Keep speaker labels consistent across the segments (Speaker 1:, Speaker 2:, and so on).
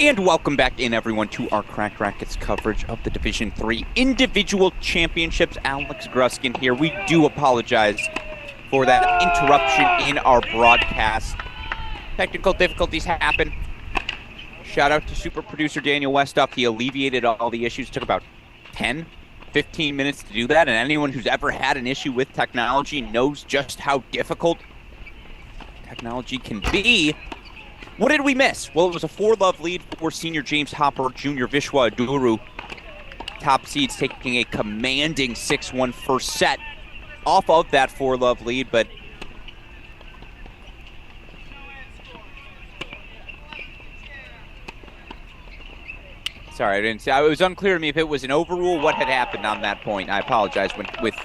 Speaker 1: And welcome back in, everyone, to our Cracked Racquets coverage of the Division III Individual Championships. Alex Gruskin here. We do apologize for that interruption in our broadcast. Technical difficulties happen. Shout out to super producer Daniel Westoff. He alleviated all the issues. Took about 10, 15 minutes to do that. And anyone who's ever had an issue with technology knows just how difficult technology can be. What did we miss? Well, it was a 4-love lead for senior James Hopper, junior Vishwa Aduru. Top seeds taking a commanding 6-1 first set off of that 4-love lead, but sorry, I didn't see. It was unclear to me if it was an overrule, what had happened on that point. I apologize. With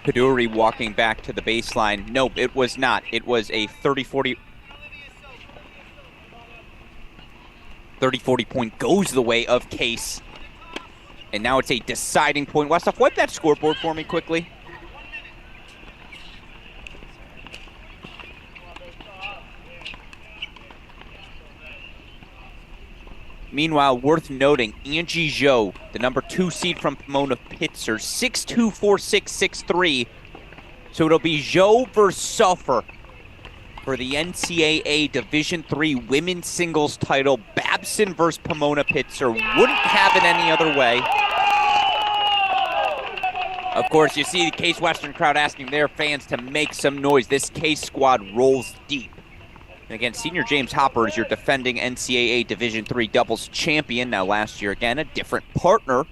Speaker 1: Kaduri walking back to the baseline. Nope, it was not. It was a 30-40 point goes the way of Case. And now it's a deciding point. Westoff, wipe that scoreboard for me quickly. Meanwhile, worth noting, Angie Zhou, the number 2 seed from Pomona Pitzer, 6-2, 4-6, 6-3. So it'll be Zhou versus Sulfur for the NCAA Division III Women's Singles title. Babson versus Pomona Pitzer. Wouldn't have it any other way. Of course, you see the Case Western crowd asking their fans to make some noise. This Case squad rolls deep. And again, senior James Hopper is your defending NCAA Division III doubles champion. Now last year, again, a different partner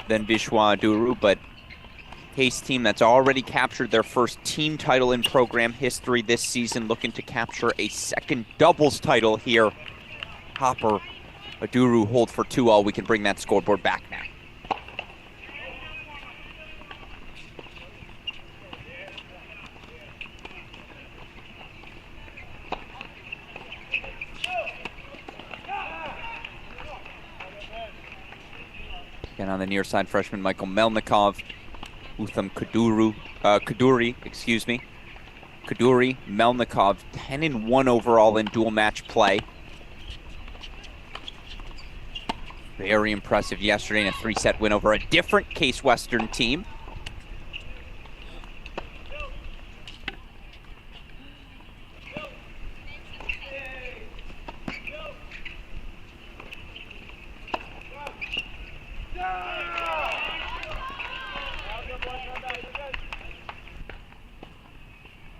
Speaker 1: than Vishwa Aduru, but Case team that's already captured their first team title in program history this season, looking to capture a second doubles title here. Hopper, Aduru hold for 2-all. We can bring that scoreboard back now. Again, on the near side, freshman Michael Melnikov, Utham Kaduri, Melnikov, 10-1 overall in dual match play. Very impressive yesterday in a 3-set win over a different Case Western team.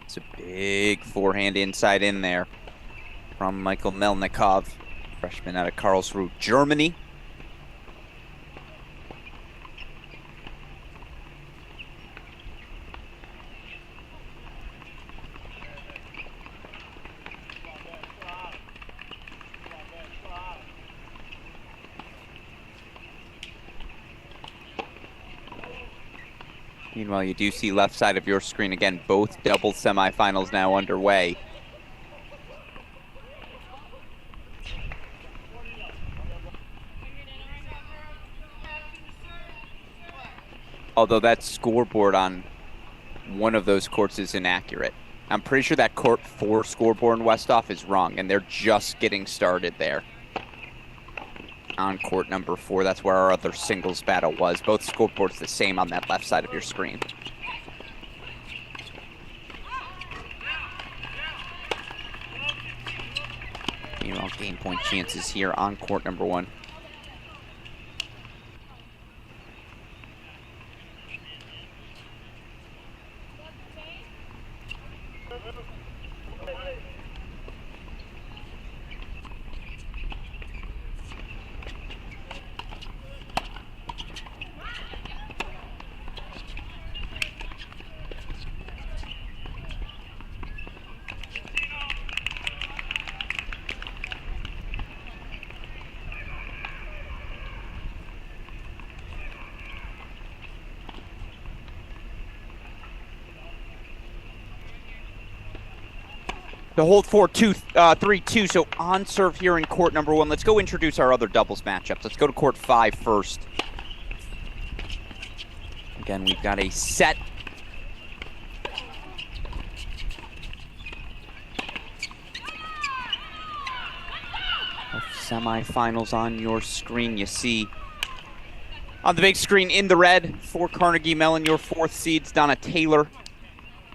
Speaker 1: It's a big forehand inside in there from Michael Melnikov, freshman out of Karlsruhe, Germany. Meanwhile, you do see left side of your screen, again, both double semifinals now underway. Although that scoreboard on one of those courts is inaccurate. I'm pretty sure that court 4 scoreboard in Westoff is wrong, and they're just getting started there. On court number 4, that's where our other singles battle was. Both scoreboards the same on that left side of your screen. Meanwhile, game point chances here on court number 1. The hold for 3-2, so on serve here in court number 1. Let's go introduce our other doubles matchups. Let's go to court 5 first. Again, we've got a set. semifinals on your screen. You see on the big screen in the red for Carnegie Mellon, your fourth seeds, Donna Taylor,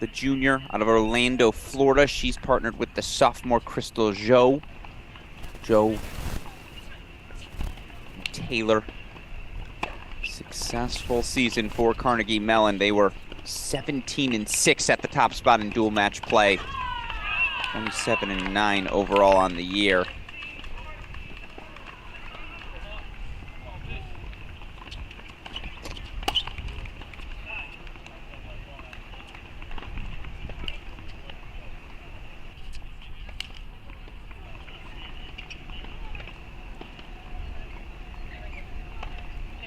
Speaker 1: the junior out of Orlando, Florida. She's partnered with the sophomore Crystal Zhou. Taylor. Successful season for Carnegie Mellon. They were 17-6 at the top spot in dual match play. 27-9 overall on the year.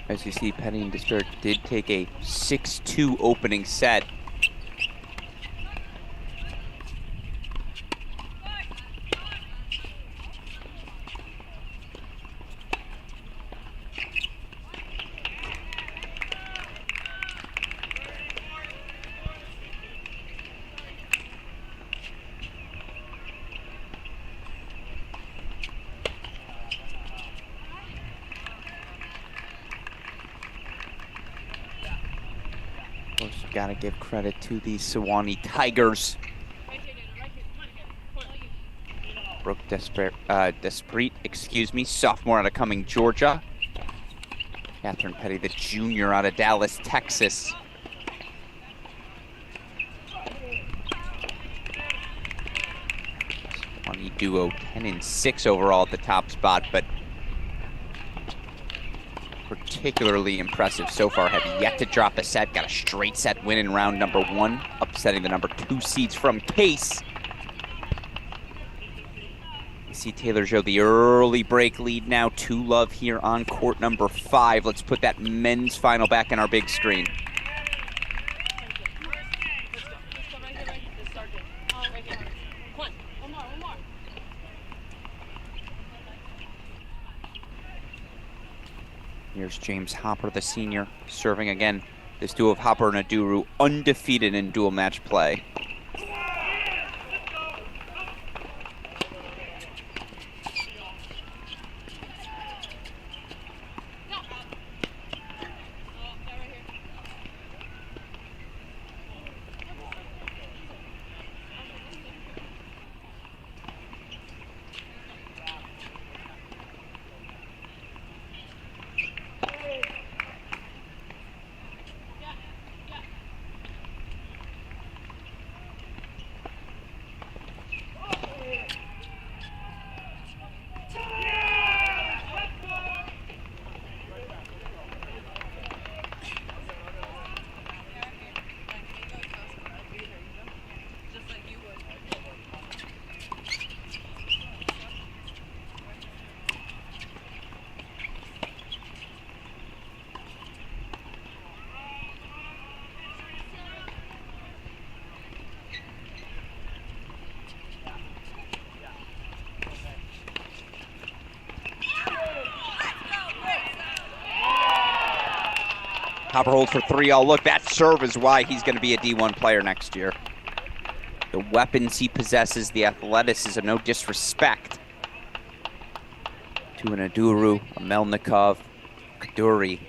Speaker 1: As you see, Penny and Disturbed did take a 6-2 opening set. Of course, you gotta give credit to the Sewanee Tigers. Brooke Despret, sophomore out of Cumming, Georgia. Catherine Petty, the junior out of Dallas, Texas. Sewanee duo 10-6 overall at the top spot, but particularly impressive so far. Have yet to drop a set. Got a straight set win in round number 1, upsetting the number 2 seeds from Case. You see Taylor Zhou the early break lead now, 2-love here on court number 5. Let's put that men's final back in our big screen. Here's James Hopper, the senior, serving again. This duo of Hopper and Aduru, undefeated in dual match play. Hopper holds for 3 all. Look, that serve is why he's going to be a D1 player next year. The weapons he possesses, the athleticism, no disrespect to an Aduru, a Melnikov, Kaduri.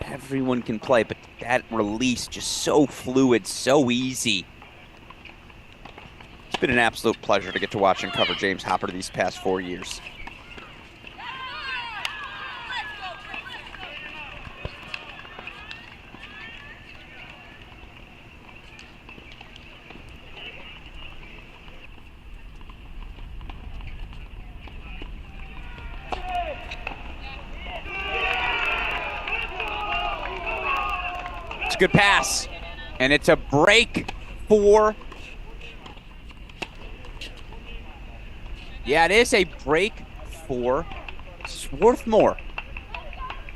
Speaker 1: Everyone can play, but that release just so fluid, so easy. It's been an absolute pleasure to get to watch and cover James Hopper these past 4 years. It's a good pass, and it's a break for... Yeah, it is a break for Swarthmore.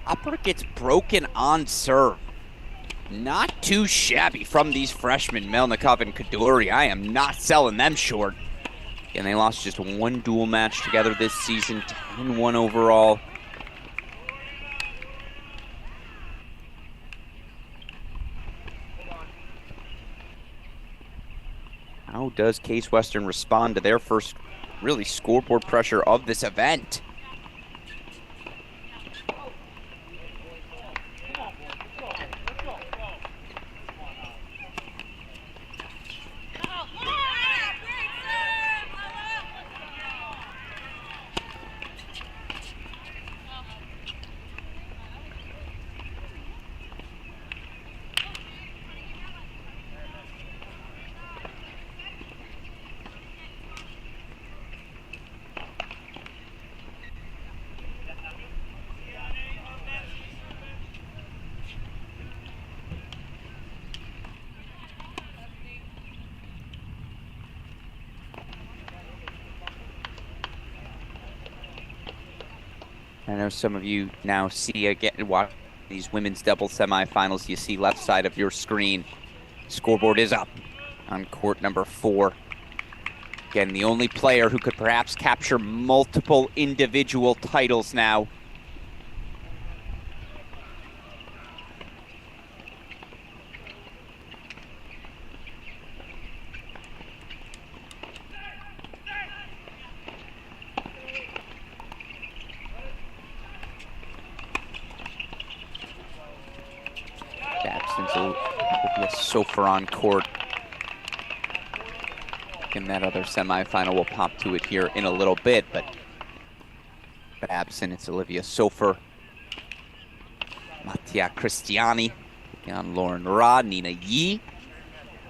Speaker 1: Hopper gets broken on serve. Not too shabby from these freshmen, Melnikov and Kaduri. I am not selling them short. And they lost just 1 dual match together this season, 10-1 overall. How does Case Western respond to their first really scoreboard pressure of this event? know some of you now see again watch these women's double semifinals. You see left side of your screen. Scoreboard is up on court number 4. Again, the only player who could perhaps capture multiple individual titles now. Absence of Sofer on court. And that other semifinal will pop to it here in a little bit, but absent, it's Olivia Sofer, Mattia Cristiani, on Lauren Ra, Nina Yi.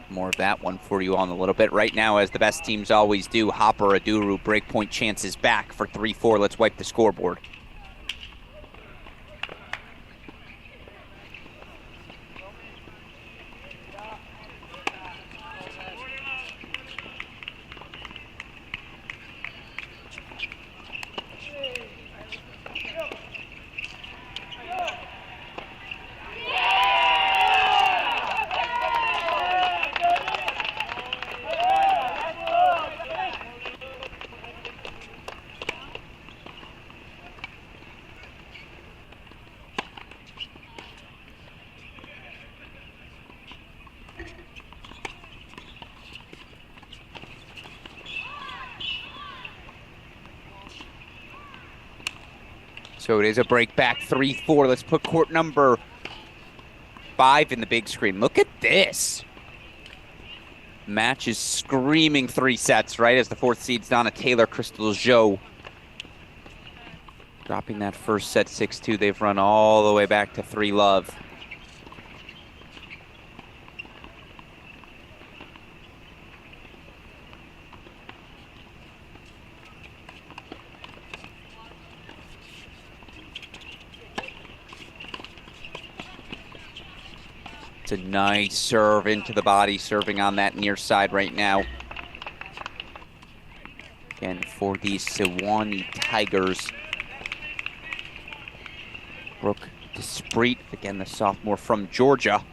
Speaker 1: More of that one for you on a little bit. Right now, as the best teams always do, Hopper Aduru, breakpoint chances back for 3-4. Let's wipe the scoreboard. So it is a break back 3-4. Let's put court number 5 in the big screen. Look at this. Match is screaming 3 sets, right? As the 4th seeds Donna Taylor, Crystal Zhou dropping that first set 6-2. They've run all the way back to 3-love. It's a nice serve into the body, serving on that near side right now. Again, for the Sewanee Tigers. Brooke Despret, again, the sophomore from Georgia.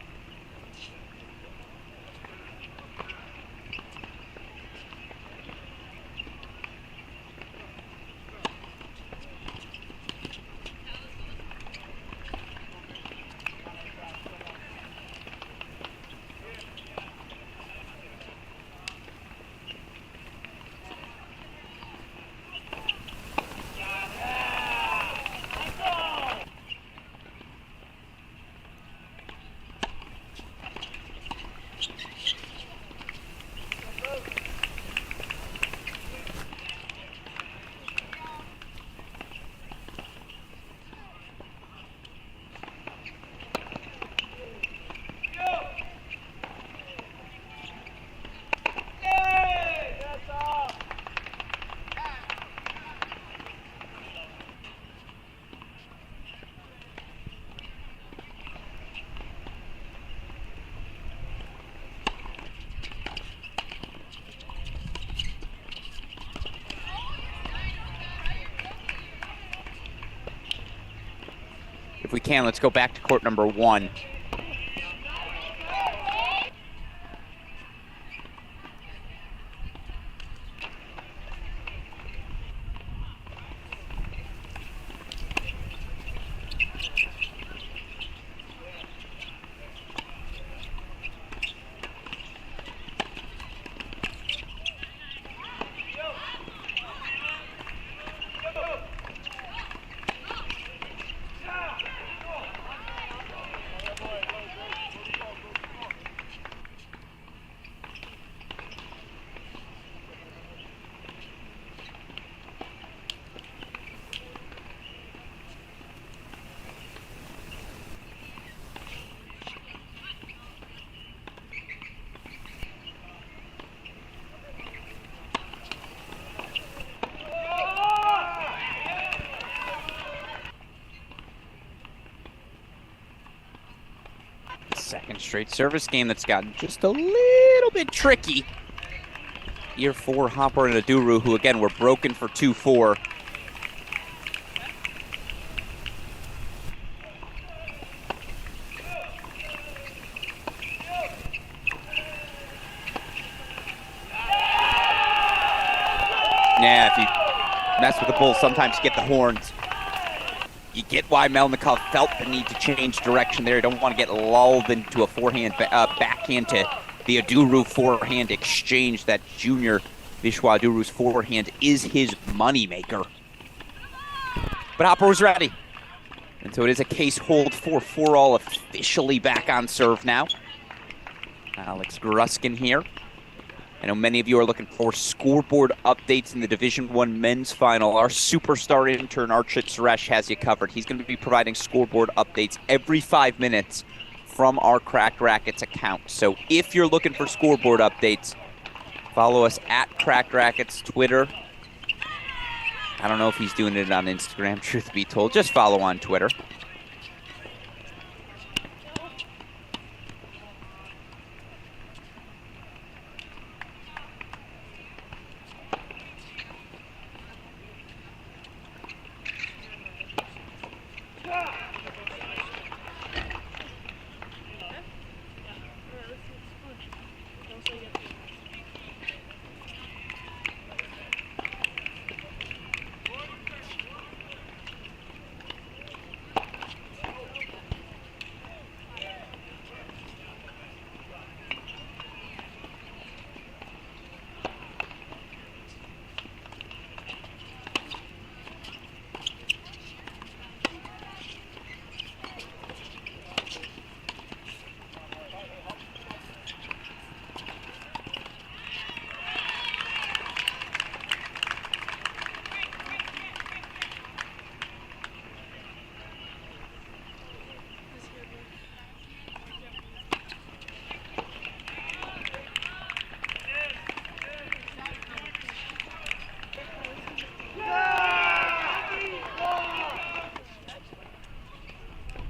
Speaker 1: If we can, let's go back to court number 1. Second straight service game that's gotten just a little bit tricky. Year 4 Hopper and Aduru, who again were broken for 2-4. Yeah, if you mess with the Bulls, sometimes you get the horns. You get why Melnikov felt the need to change direction there. You don't want to get lulled into a backhand to the Aduru forehand exchange. That junior Vishwa Aduru's forehand is his moneymaker. But Hopper was ready. And so it is a case hold for 4-all, officially back on serve now. Alex Gruskin here. I know many of you are looking for scoreboard updates in the Division I men's final. Our superstar intern, Archit Suresh, has you covered. He's going to be providing scoreboard updates every 5 minutes from our Cracked Rackets account. So if you're looking for scoreboard updates, follow us at Cracked Rackets Twitter. I don't know if he's doing it on Instagram, truth be told. Just follow on Twitter.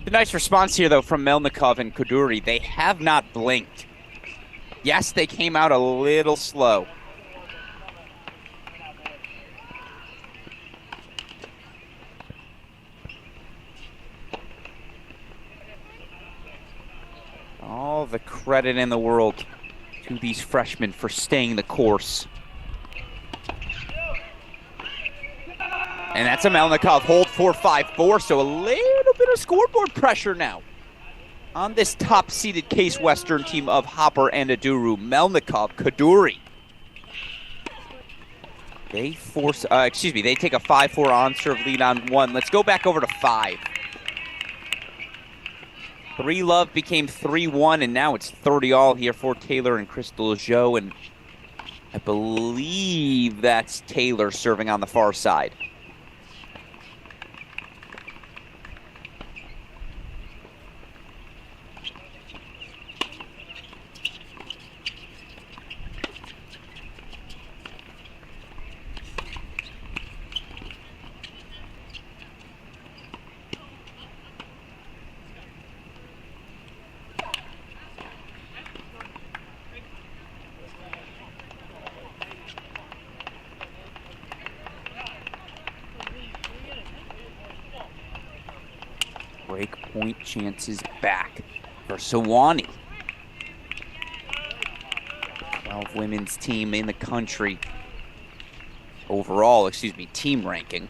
Speaker 1: The nice response here, though, from Melnikov and Kaduri. They have not blinked. Yes, they came out a little slow. All the credit in the world to these freshmen for staying the course. And that's a Melnikov hold 4-5-4, so a little bit of scoreboard pressure now on this top-seeded Case Western team of Hopper and Aduru. Melnikov, Kaduri. They take a 5-4 on-serve lead on one. Let's go back over to 5. 3-love became 3-1, and now it's 30-all here for Taylor and Crystal Joe, and I believe that's Taylor serving on the far side. Break-point chances back for Sewanee. 12 women's team in the country overall, team ranking.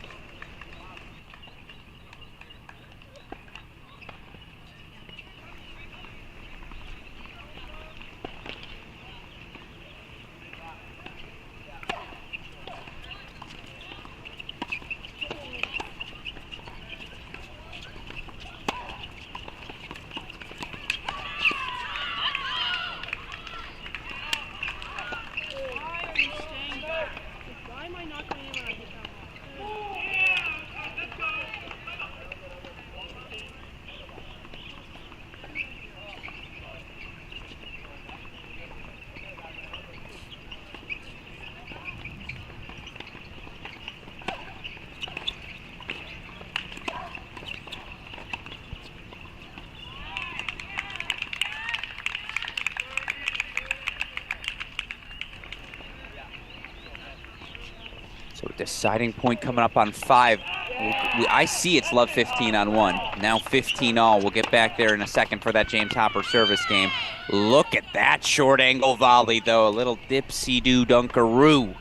Speaker 1: So deciding point coming up on 5. I see it's love 15 on 1. Now 15-all. We'll get back there in a second for that James Hopper service game. Look at that short angle volley, though. A little dipsy-doo dunkaroo.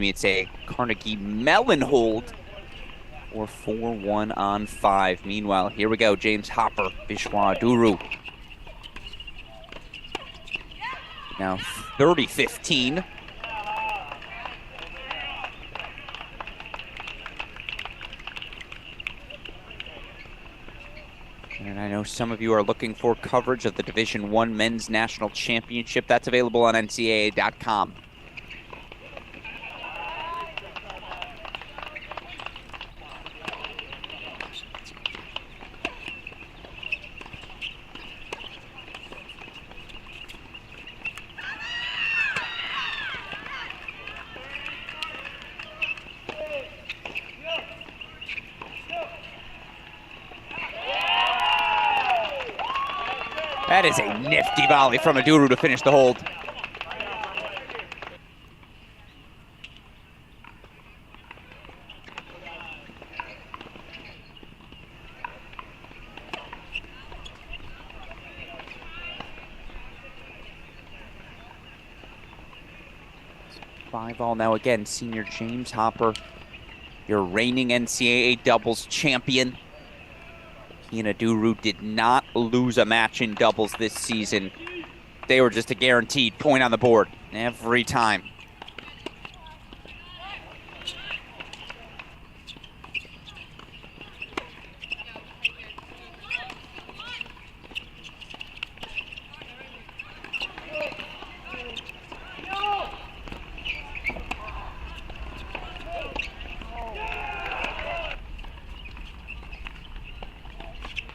Speaker 1: it's a Carnegie Mellon hold or 4-1 on 5. Meanwhile, here we go. James Hopper, Vishwa Duru. Now 30-15. And I know some of you are looking for coverage of the Division I Men's National Championship. That's available on NCAA.com. That is a nifty volley from Aduru to finish the hold. Five all now again. Senior James Hopper, your reigning NCAA doubles champion. He and Aduru did not lose a match in doubles this season. They were just a guaranteed point on the board every time.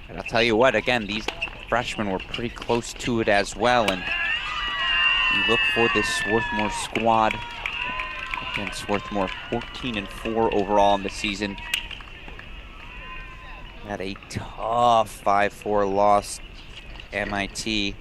Speaker 1: And I'll tell you what, again, these freshmen were pretty close to it as well. And you look for this Swarthmore squad. Again, Swarthmore 14-4 overall in the season. Had a tough 5-4 loss MIT.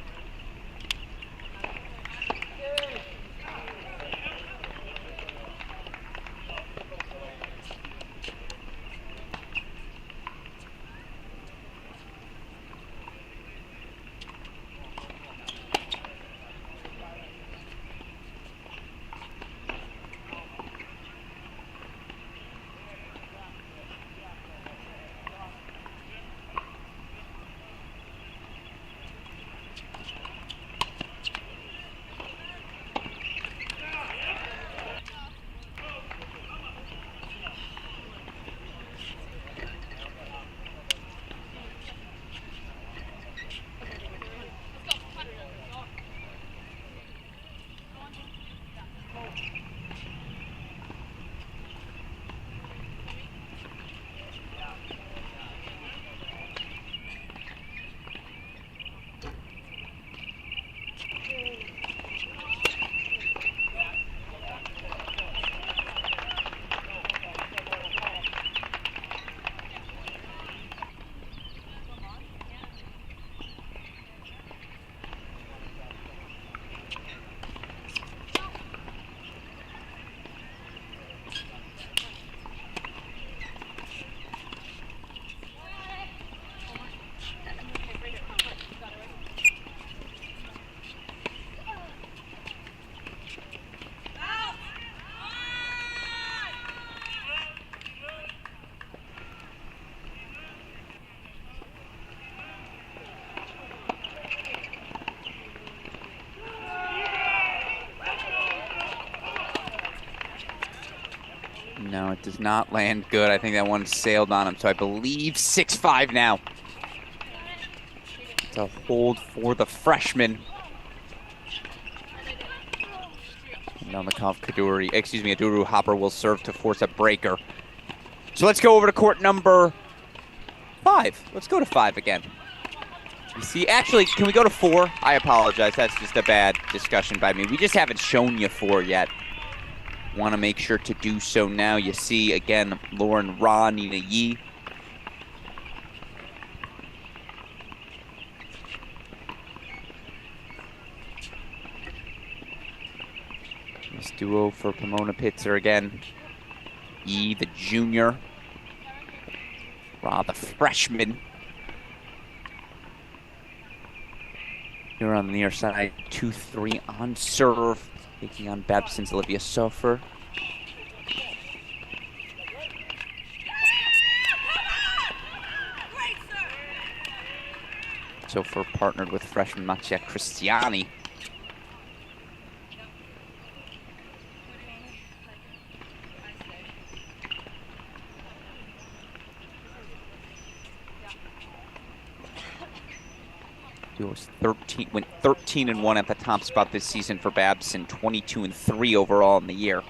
Speaker 1: No, it does not land good. I think that one sailed on him. So I believe 6-5 now. It's a hold for the freshman. Melnikov Aduru Hopper will serve to force a breaker. So let's go over to court number 5. Let's go to 5 again. You see, actually, can we go to 4? I apologize. That's just a bad discussion by me. We just haven't shown you 4 yet. Want to make sure to do so now. You see, again, Lauren Ra, Nina Yi. This duo for Pomona Pitzer again. Yi, the junior. Ra, the freshman. Here on the near side, 2-3 on serve. taking on Babson's Olivia Sofer. Sofer partnered with freshman Mattia Cristiani. Duos went 13-1 at the top spot this season for Babson, 22-3 overall in the year.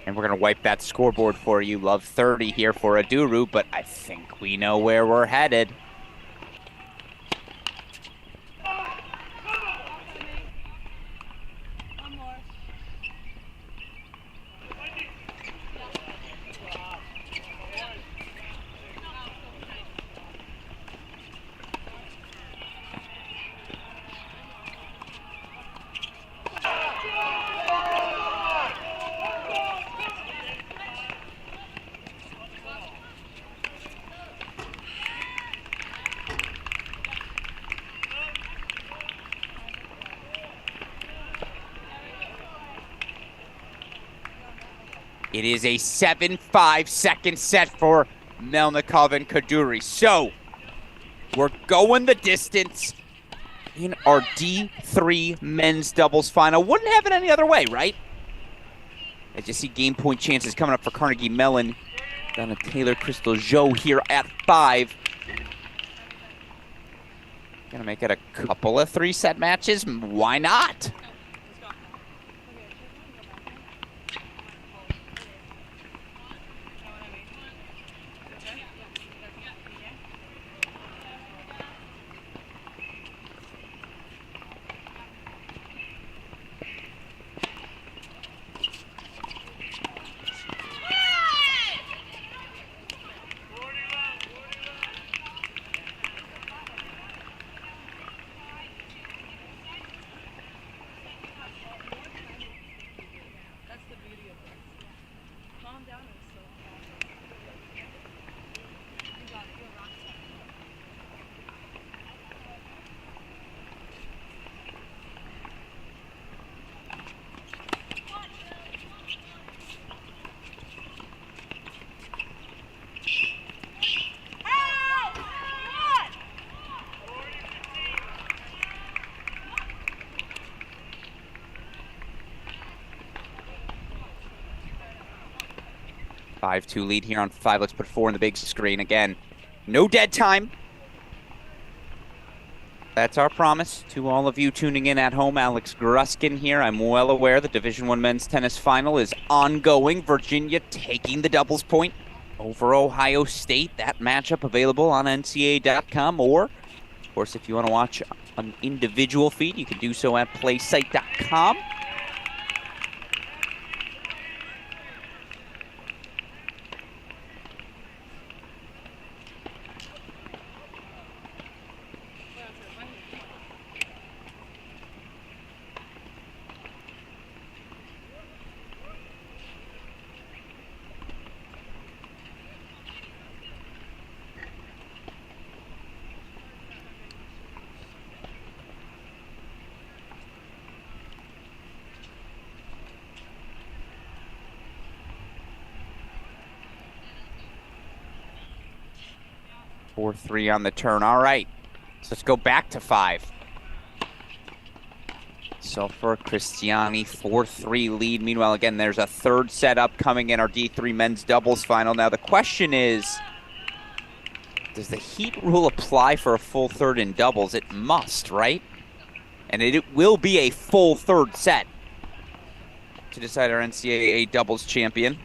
Speaker 1: And we're going to wipe that scoreboard for you. Love 30 here for Aduru, but I think we know where we're headed. It is a 7-5 second set for Melnikov and Kaduri. So we're going the distance in our D3 men's doubles final. Wouldn't have it any other way, right? As you see game point chances coming up for Carnegie Mellon. Down to Taylor Crystal Joe here at 5. Gonna make it a couple of 3-set matches. Why not? Five-2 lead here on 5. Let's put 4 on the big screen again. No dead time. That's our promise to all of you tuning in at home. Alex Gruskin here. I'm well aware the Division I men's tennis final is ongoing. Virginia taking the doubles point over Ohio State. That matchup available on NCAA.com, or, of course, if you want to watch an individual feed, you can do so at playsite.com. Four, 3 on the turn. All right, so let's go back to 5. So for Cristiani, 4-3 lead. Meanwhile, again, there's a third set upcoming in our D3 men's doubles final. Now the question is, Does the heat rule apply for a full third in doubles? It must, right? And it will be a full third set to decide our NCAA doubles champion.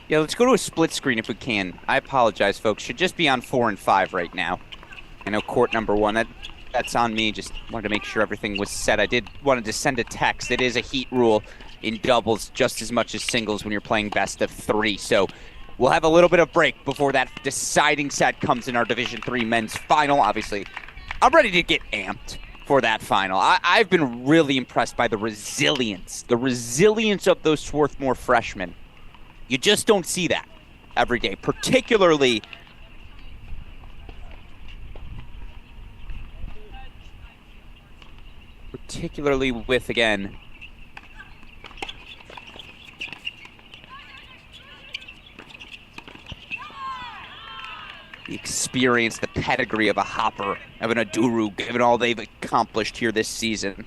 Speaker 1: Yeah, let's go to a split screen if we can. I apologize, folks. Should just be on 4 and 5 right now. I know court number 1. That's on me. Just wanted to make sure everything was set. I did wanted to send a text. It is a heat rule in doubles just as much as singles when you're playing best of 3. So we'll have a little bit of break before that deciding set comes in our Division 3 men's final. Obviously, I'm ready to get amped for that final. I've been really impressed by the resilience of those Swarthmore freshmen. You just don't see that every day, particularly with, again, the experience, the pedigree of a Hopper, of an Aduru, given all they've accomplished here this season.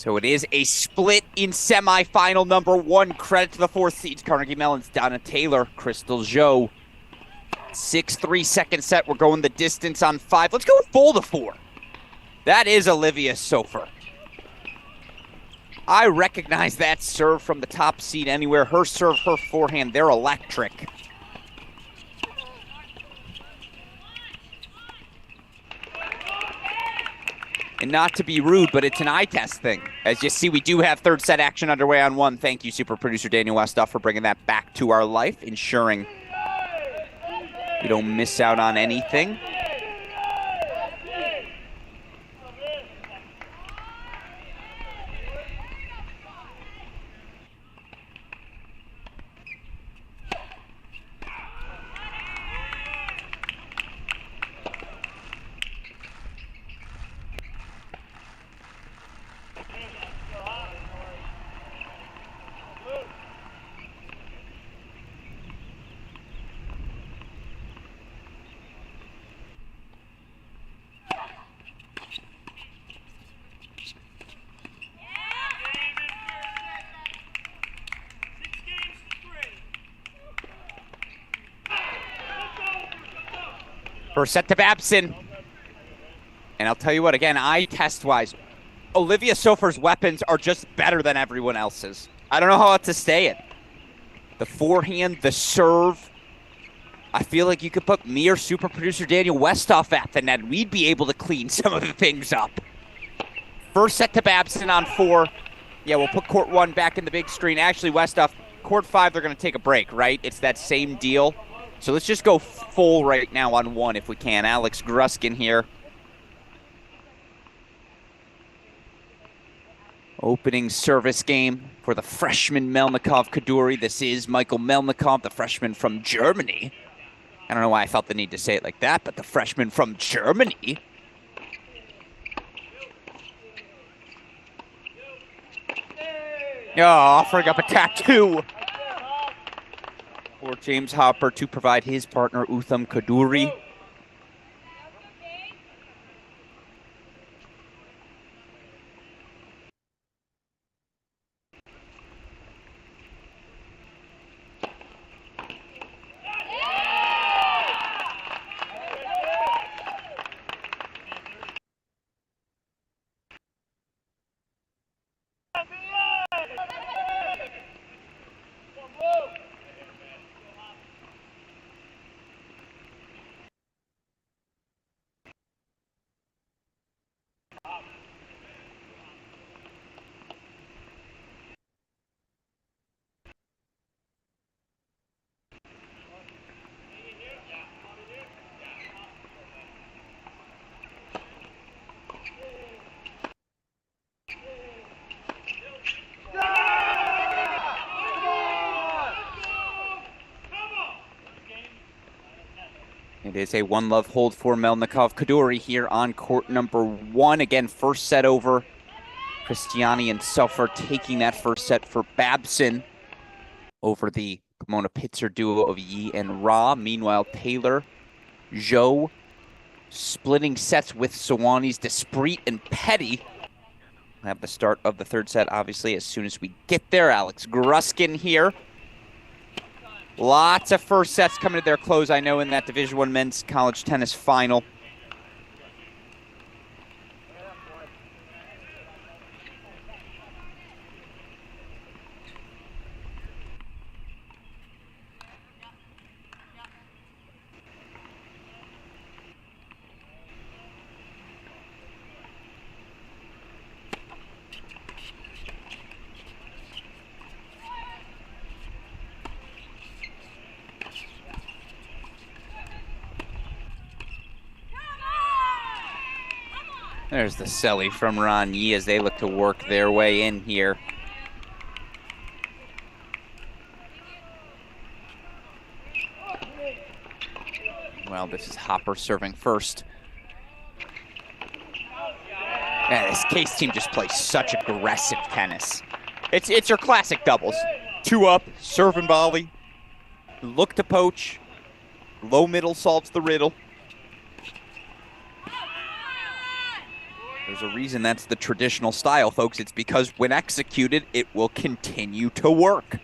Speaker 1: So it is a split in semifinal number 1. Credit to the 4th seeds, Carnegie Mellon's Donna Taylor, Crystal Zhou. 6-3 second set. We're going the distance on 5. Let's go full to 4. That is Olivia Sofer. I recognize that serve from the top seed anywhere. Her serve, her forehand, they're electric. And not to be rude, but it's an eye test thing. As you see, we do have third set action underway on 1. Thank you, super producer Daniel Westoff, for bringing that back to our life, ensuring we don't miss out on anything. First set to Babson. And I'll tell you what, again, eye test-wise, Olivia Sofer's weapons are just better than everyone else's. I don't know how else to say it. The forehand, the serve. I feel like you could put me or super producer Daniel Westoff at the net. We'd be able to clean some of the things up. First set to Babson on 4. Yeah, we'll put court 1 back in the big screen. Actually, Westoff, court 5, they're going to take a break, right? It's that same deal. So let's just go full right now on 1 if we can. Alex Gruskin here. Opening service game for the freshman Melnikov Kaduri. This is Michael Melnikov, the freshman from Germany. I don't know why I felt the need to say it like that, but the freshman from Germany. Oh, offering up a tattoo for James Hopper to provide his partner, Utham Kaduri. It is a 1-love hold for Melnikov Kaduri here on court number 1. Again, first set over. Christiani and Sofer taking that first set for Babson over the Pomona Pitzer duo of Yi and Ra. Meanwhile, Taylor, Zhou splitting sets with Sawani's Desprit and Petty. We'll have the start of the third set, obviously, as soon as we get there. Alex Gruskin here. Lots of first sets coming to their close, I know, in that Division I men's college tennis final. There's the celly from Ron Yi as they look to work their way in here. Well, this is Hopper serving first. Yeah, this Case team just plays such aggressive tennis. It's your classic doubles. 2 up, serve and volley, look to poach, low middle solves the riddle. There's a reason that's the traditional style, folks. It's because when executed, it will continue to work.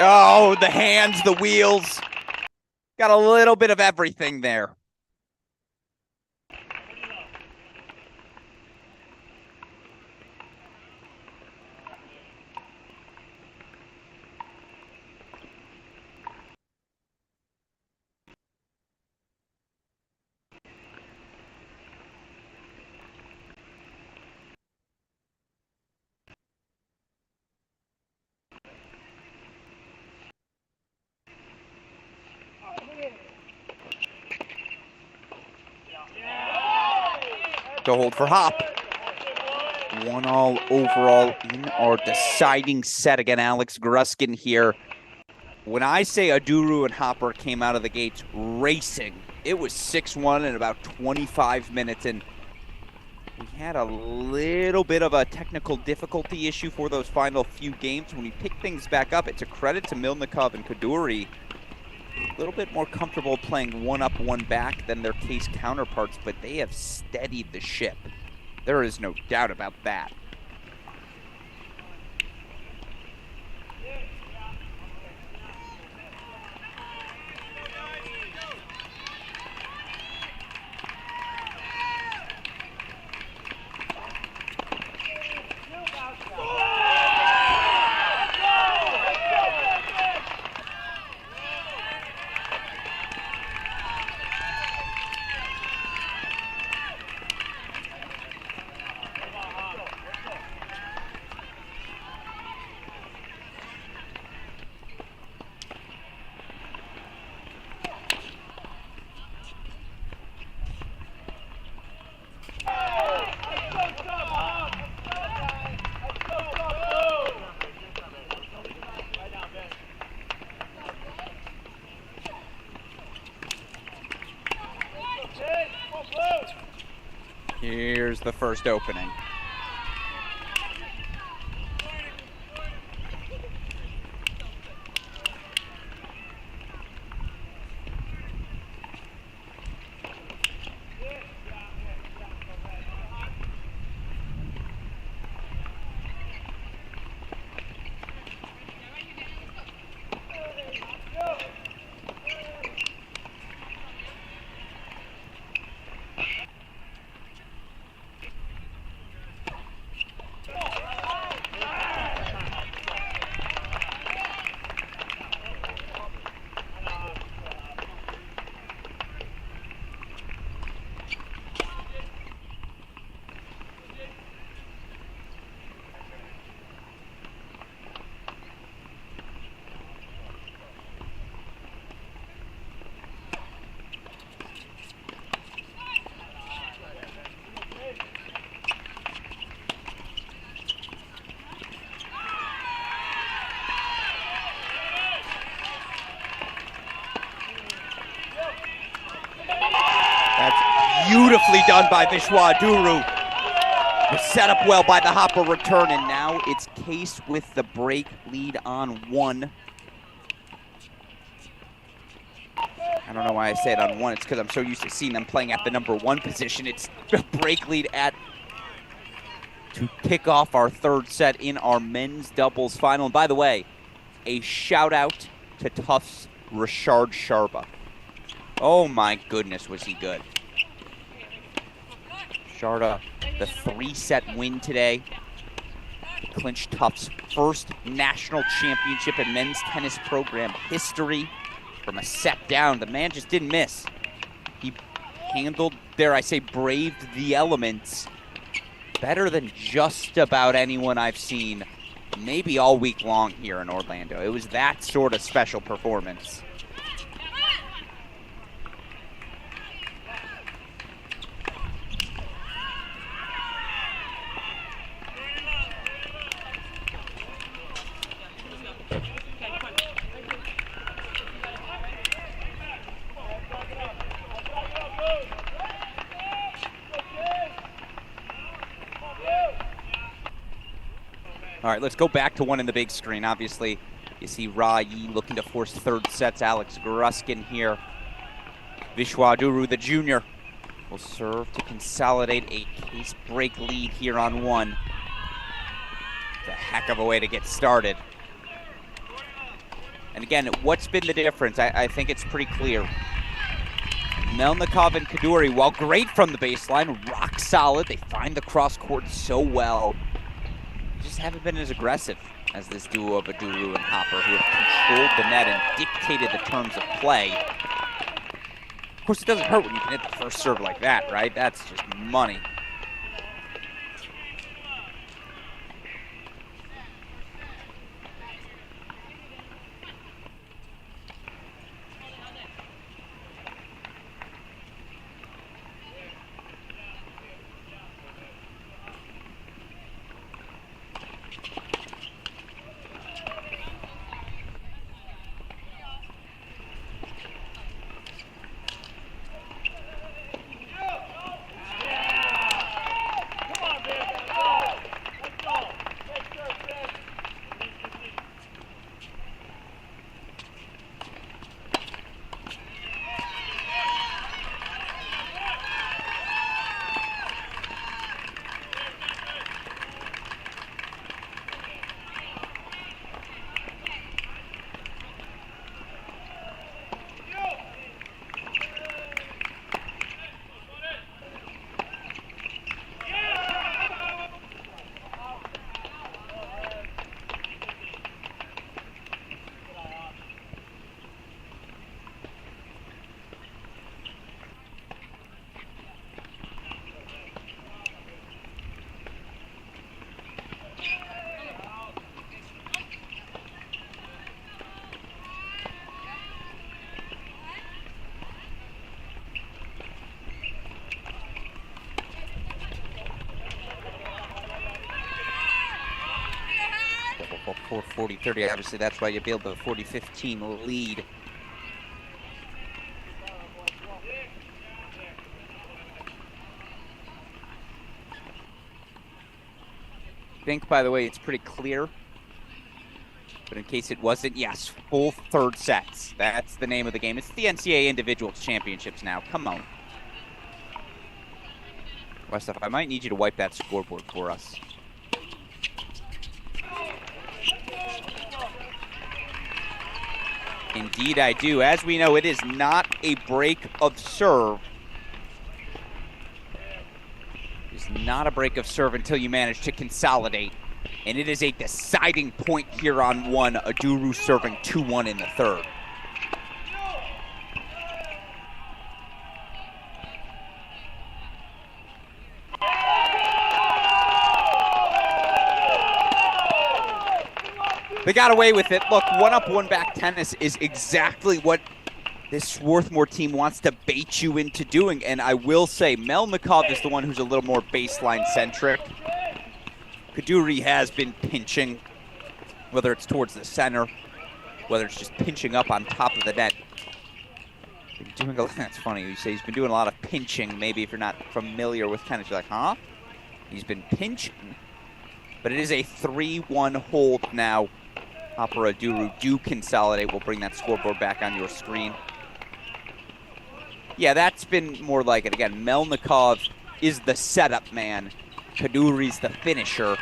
Speaker 1: Oh, the hands, the wheels. Got a little bit of everything there. To hold for Hop. 1-all overall in our deciding set. Again, Alex Gruskin here. When I say Aduru and Hopper came out of the gates racing, it was 6-1 in about 25 minutes, and we had a little bit of a technical difficulty issue for those final few games. When we pick things back up, it's a credit to Milnikov and Kaduri. A little bit more comfortable playing one up, one back than their case counterparts, but they have steadied the ship. There is no doubt about that. Here's the first opening. Beautifully done by Vishwa Aduru. Was set up well by the Hopper return, and now it's Case with the break lead on one. I don't know why I say it on one. It's because I'm so used to seeing them playing at the number one position. It's a break lead to kick off our third set in our men's doubles final. And by the way, a shout out to Tufts Rashard Sharba. Oh my goodness, was he good. Sharda, the 3-set win today, clinched Tufts' first national championship in men's tennis program history from a set down. The man just didn't miss. He handled, dare I say, braved the elements better than just about anyone I've seen maybe all week long here in Orlando. It was that sort of special performance. All right, let's go back to one in the big screen. Obviously, you see Ra Yi looking to force third sets. Alex Gruskin here. Vishwa Duru, the junior, will serve to consolidate a case break lead here on one. It's a heck of a way to get started. And again, what's been the difference? I think it's pretty clear. Melnikov and Kaduri, while great from the baseline, rock solid. They find the cross court so well. Just haven't been as aggressive as this duo of Aduru and Hopper, who have controlled the net and dictated the terms of play. Of course, it doesn't hurt when you can hit the first serve like that, right? That's just money. For 40-30, obviously that's why you build the 40-15 lead. I think, by the way, it's pretty clear, but in case it wasn't, yes, full third sets. That's the name of the game. It's the NCAA Individuals Championships now. Come on. Westhoff, I might need you to wipe that scoreboard for us. Indeed I do. As we know, it is not a break of serve. It's not a break of serve until you manage to consolidate. And it is a deciding point here on one. Aduru serving 2-1 in the third. They got away with it. Look, one-up, one-back tennis is exactly what this Swarthmore team wants to bait you into doing. And I will say, Melnikov is the one who's a little more baseline-centric. Kaduri has been pinching, whether it's towards the center, whether it's just pinching up on top of the net. That's funny. You say he's been doing a lot of pinching. Maybe if you're not familiar with tennis, you're like, huh? He's been pinching. But it is a 3-1 hold now. Hopper Aduru do consolidate. We'll bring that scoreboard back on your screen. Yeah, that's been more like it. Again, Melnikov is the setup man. Kaduri's the finisher.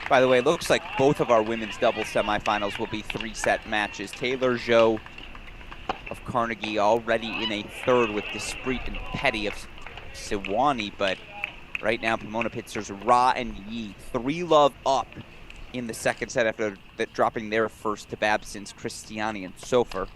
Speaker 1: By the way, it looks like both of our women's doubles semifinals will be 3-set matches. Taylor Zhou of Carnegie already in a third with Despret and Petty of Sewanee, but right now Pomona Pitzer's Ra and Yi 3-love up in the second set after dropping their first to Babson's Christiani and Sofer.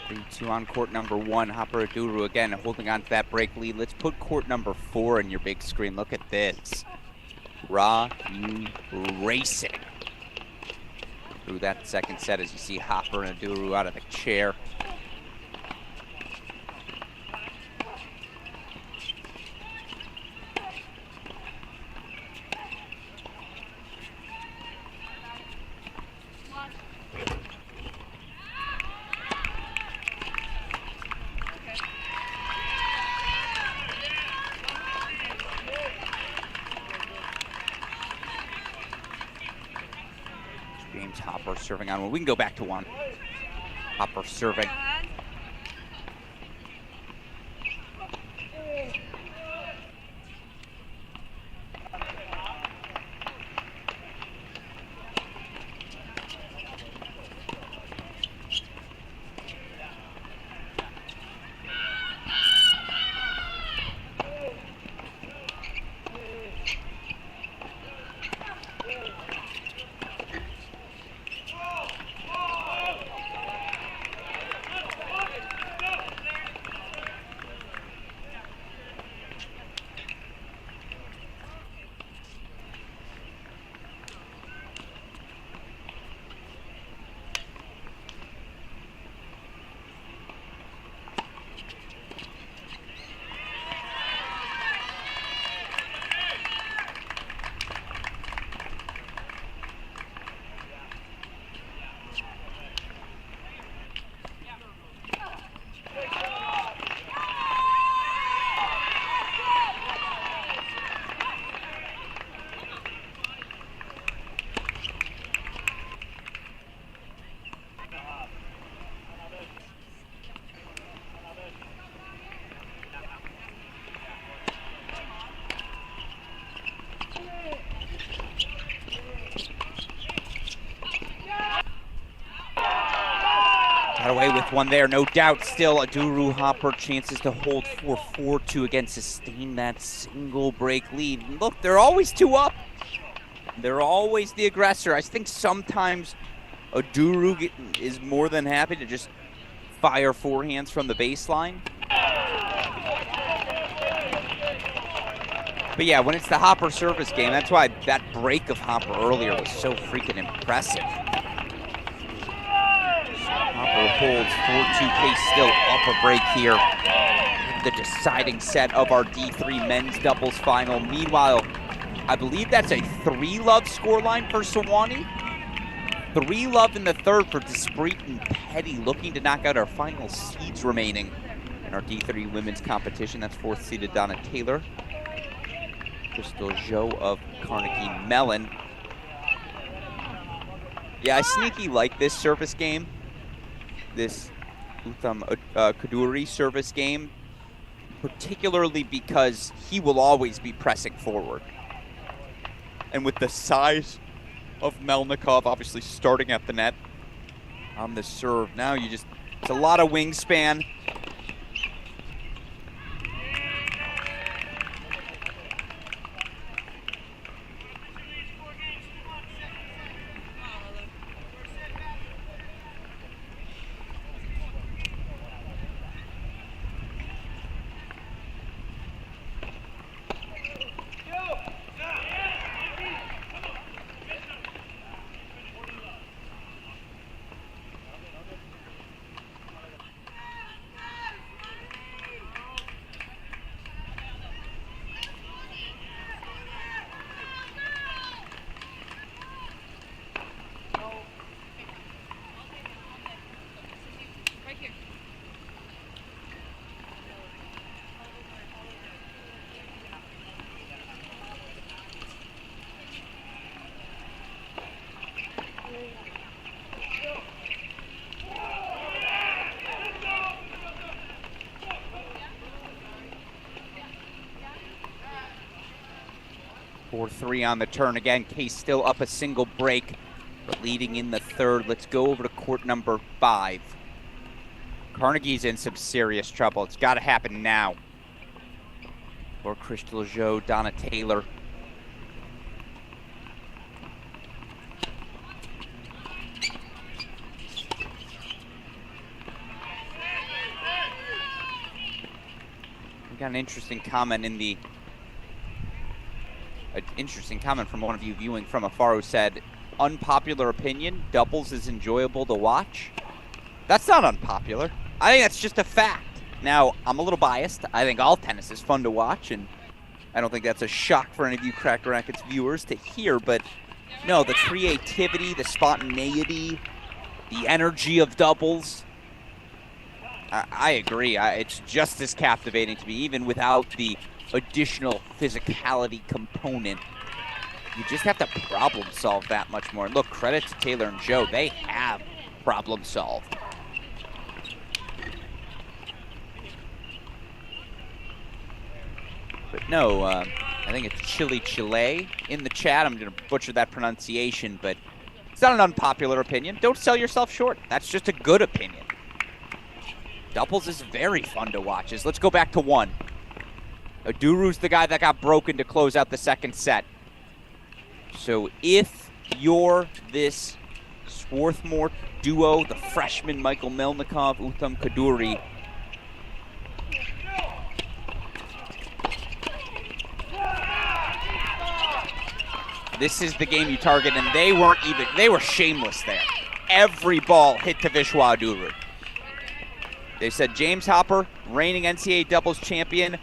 Speaker 1: 3-2 on court number 1. Hopper Aduru again holding on to that break lead. Let's put court number 4 in your big screen. Look at this. Ryu racing through that second set as you see Hopper and Aduru out of the chair. Hopper serving on one. We can go back to one. Hopper serving. Got away with one there, no doubt. Still, Aduru Hopper chances to hold 4-4-2 again, sustain that single break lead. And look, they're always 2 up. They're always the aggressor. I think sometimes Aduru is more than happy to just fire forehands from the baseline. But yeah, when it's the Hopper service game, that's why that break of Hopper earlier was so freaking impressive. Hopper holds 4-2. Case still up a break here. The deciding set of our D3 men's doubles final. Meanwhile, I believe that's a 3-love scoreline for Sewanee. 3-love in the third for Despret and Petty, looking to knock out our final seeds remaining in our D3 women's competition. That's 4th seeded Donna Taylor. Crystal Zhou of Carnegie Mellon. Yeah, I sneaky like this service game. This Utham Kaduri service game, particularly because he will always be pressing forward. And with the size of Melnikov obviously starting at the net on the serve, now it's a lot of wingspan. Three on the turn again. Case still up a single break, but leading in the third. Let's go over to court number 5. Carnegie's in some serious trouble. It's got to happen now. For Crystal Zhou, Donna Taylor. got an interesting comment from one of you viewing from afar who said, unpopular opinion, doubles is enjoyable to watch. That's not unpopular. I think that's just a fact. Now, I'm a little biased. I think all tennis is fun to watch, and I don't think that's a shock for any of you Cracked Racquets viewers to hear, but no, the creativity, the spontaneity, the energy of doubles, I agree. It's just as captivating to me, even without the additional physicality component. You just have to problem solve that much more. And look, credit to Taylor and Joe. They have problem solved. But no, I think it's Chile in the chat. I'm going to butcher that pronunciation, but it's not an unpopular opinion. Don't sell yourself short. That's just a good opinion. Doubles is very fun to watch. Let's go back to one. Aduru's the guy that got broken to close out the second set. So if you're this Swarthmore duo, the freshman Michael Melnikov, Uttam Kaduri, this is the game you target, and they were shameless there. Every ball hit to Vishwa Aduru. They said James Hopper, reigning NCAA doubles champion.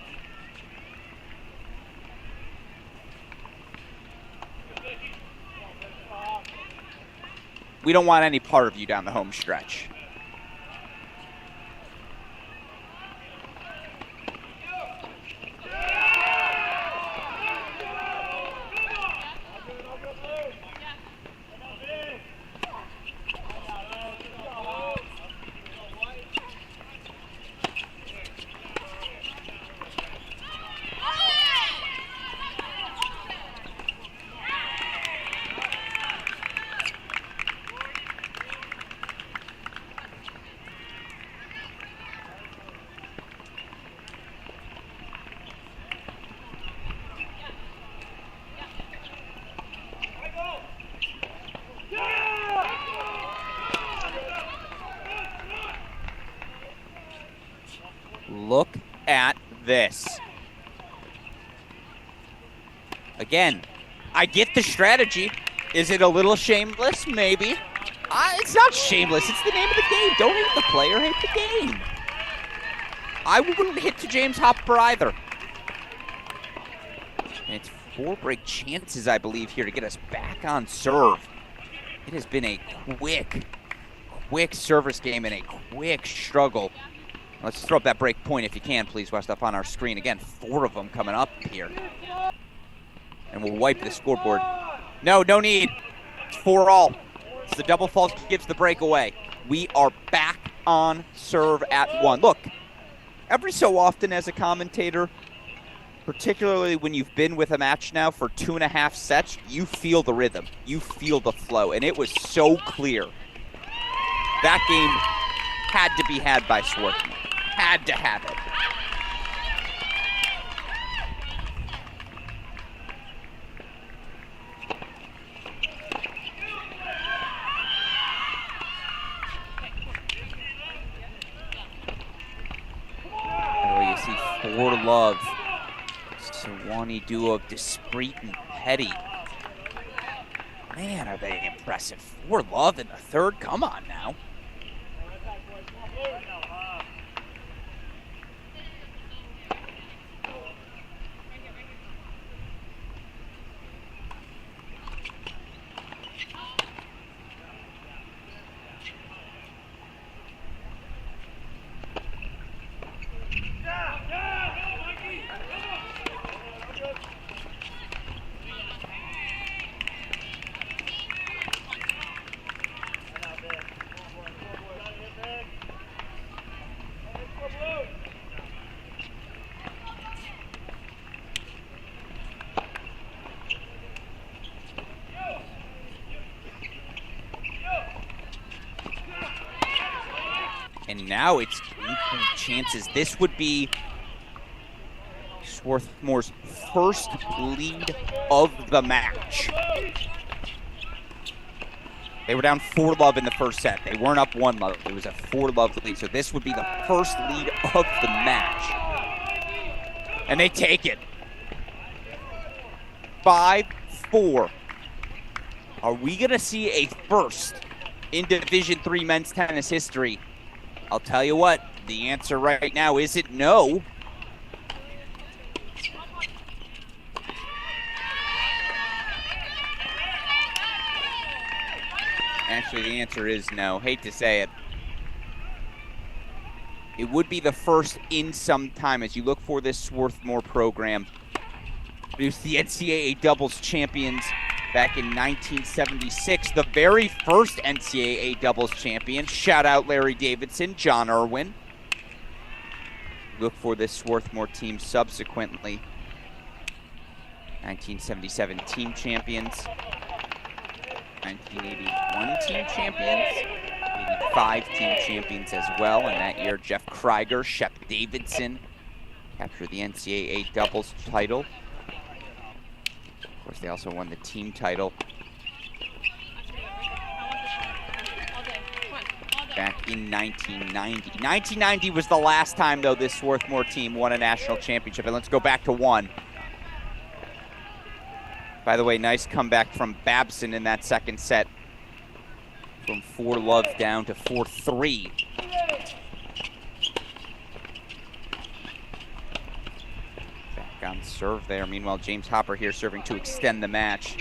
Speaker 1: We don't want any part of you down the home stretch. Look at this. Again, I get the strategy. Is it a little shameless? Maybe. It's not shameless. It's the name of the game. Don't hate the player, hate the game. I wouldn't hit to James Hopper either. And it's 4 break chances, I believe, here to get us back on serve. It has been a quick service game and a quick struggle. Let's throw up that break point if you can, please, West, up on our screen. Again, 4 of them coming up here. And we'll wipe the scoreboard. No need. It's 4-all. So the double fault gives the break away. We are back on serve at 1. Look, every so often as a commentator, particularly when you've been with a match now for 2.5 sets, you feel the rhythm. You feel the flow. And it was so clear. That game had to be had by Swarthmore. Had to have it. Oh, you see 4 love. Sawani duo of Despret and Petty. Man, are they impressive. 4 love in the third. Come on now. And now it's 8 chances. This would be Swarthmore's first lead of the match. They were down 4 love in the first set. They weren't up 1 love. It was a 4 love lead. So this would be the first lead of the match. And they take it. 5-4. Are we going to see a first in Division III men's tennis history? I'll tell you what, the answer right now isn't no. Actually, the answer is no. Hate to say it. It would be the first in some time as you look for this Swarthmore program. It was the NCAA doubles champions back in 1976, the very first NCAA doubles champion. Shout out Larry Davidson, John Irwin. Look for this Swarthmore team subsequently. 1977 team champions. 1981 team champions. 85 team champions as well. And that year, Jeff Krieger, Shep Davidson captured the NCAA doubles title. Of course, they also won the team title back in 1990. 1990 was the last time, though, this Swarthmore team won a national championship. And let's go back to one. By the way, nice comeback from Babson in that second set. From 4-love down to 4-3. Back on serve there. Meanwhile, James Hopper here serving to extend the match.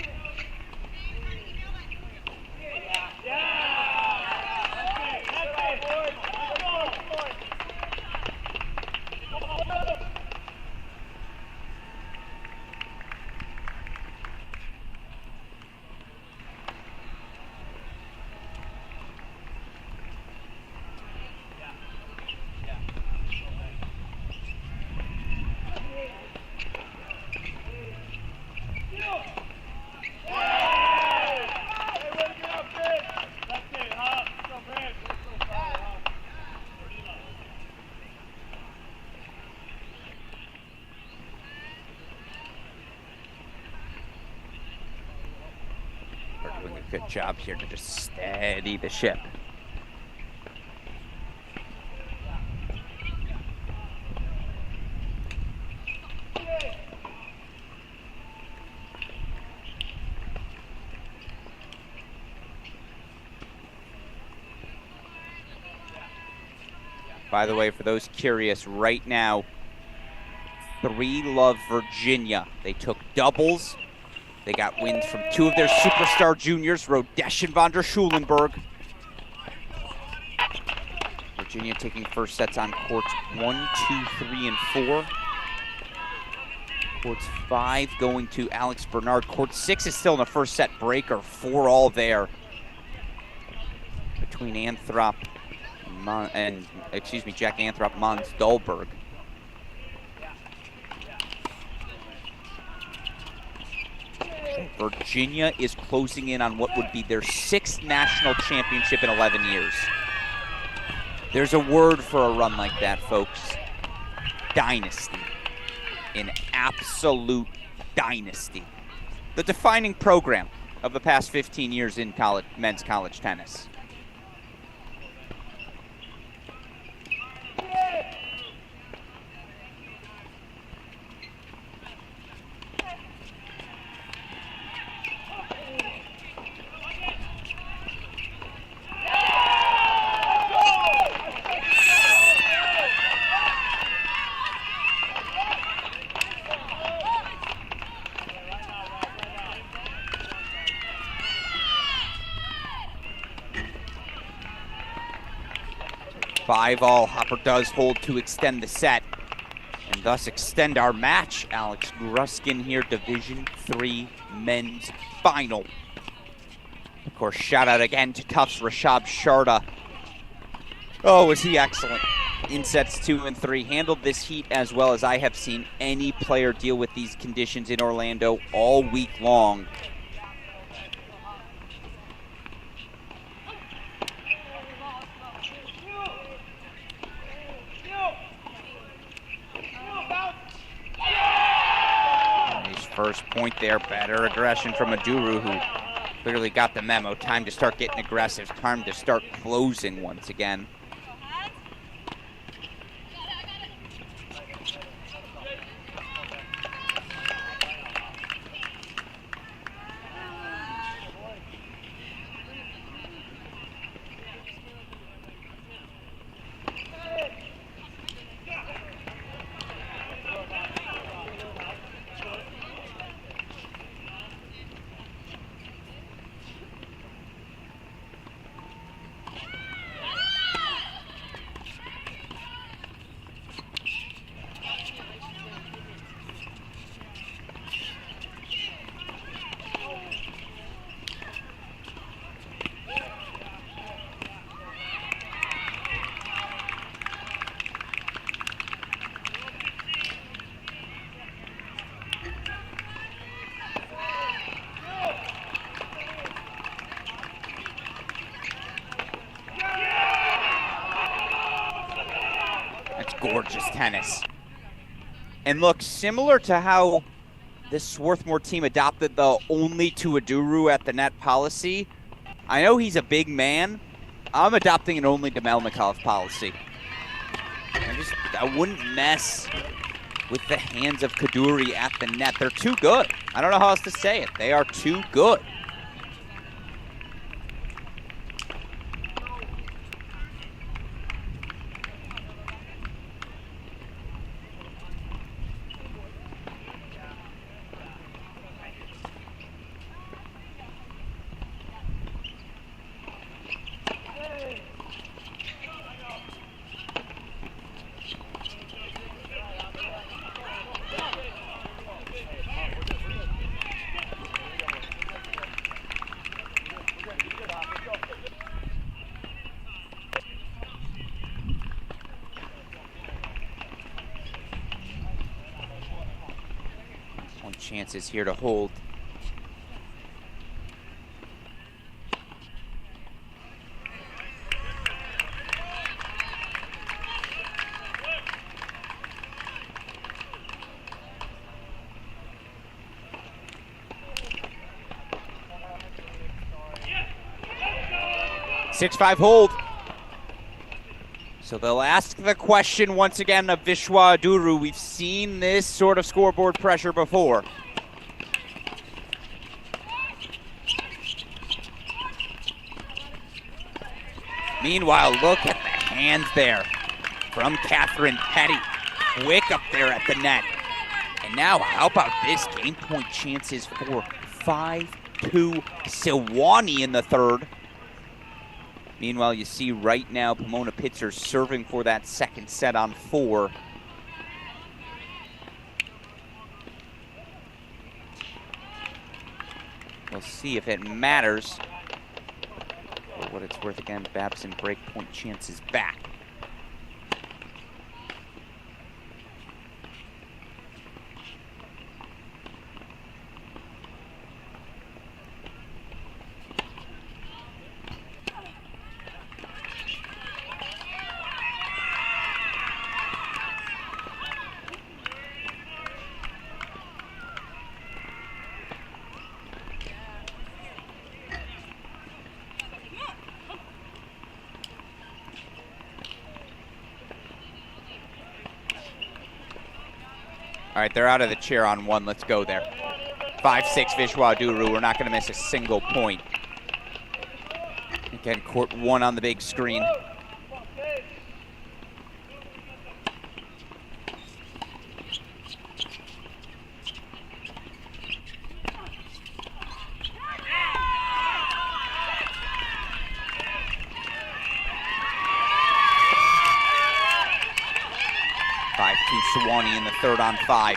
Speaker 1: Doing a good job here to just steady the ship. By the way, for those curious, right now, 3-love Virginia. They took doubles. They got wins from 2 of their superstar juniors, Rodesh and von der Schulenberg. Virginia taking first sets on courts 1, 2, 3, and 4. Courts 5 going to Alex Bernard. Court 6 is still in the first set breaker. 4 all there between Anthrop and Jack Anthrop, Mons Dahlberg. Virginia is closing in on what would be their 6th national championship in 11 years. There's a word for a run like that, folks. Dynasty. An absolute dynasty. The defining program of the past 15 years in men's college tennis. Five all. Hopper does hold to extend the set and thus extend our match. Alex Gruskin here, Division III men's final. Of course, shout out again to Tufts Rashab Sharda. Oh, was he excellent in sets 2 and 3. Handled this heat as well as I have seen any player deal with these conditions in Orlando all week long. First point there, better aggression from Aduru, who clearly got the memo. Time to start getting aggressive, time to start closing once again. That's gorgeous tennis. And look, similar to how this Swarthmore team adopted the only to Aduru at the net policy, I know he's a big man. I'm adopting an only to Melnikov policy. I wouldn't mess with the hands of Kaduri at the net. They're too good. I don't know how else to say it. They are too good. Chances here to hold. Yeah. 6-5 hold. So they'll ask the question once again of Vishwa Aduru. We've seen this sort of scoreboard pressure before. Meanwhile, look at the hands there from Catherine Petty. Quick up there at the net. And now, how about this? Game point chances for 5-2 Sewanee in the third. Meanwhile, you see right now Pomona Pitzer serving for that second set on 4. We'll see if it matters. For what it's worth, again, Babson break point chances back. All right, they're out of the chair on 1. Let's go there. 5-6 Vishwa Aduru. We're not going to miss a single point. Again, court 1 on the big screen. Sewanee in the third on 5.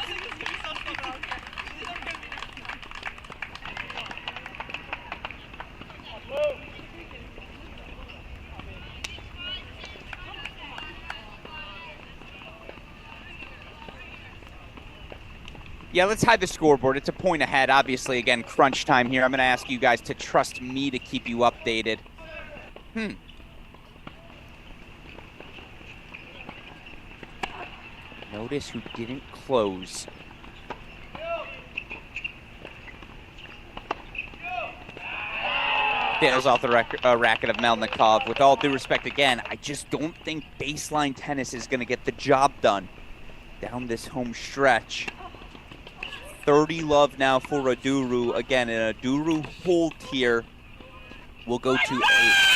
Speaker 1: Yeah, let's hide the scoreboard. It's a point ahead. Obviously, again, crunch time here. I'm going to ask you guys to trust me to keep you updated. Notice who didn't close. Fails off the racket of Melnikov. With all due respect, again, I just don't think baseline tennis is going to get the job done down this home stretch. 30 love now for Aduru. Again, an Aduru hold here will go to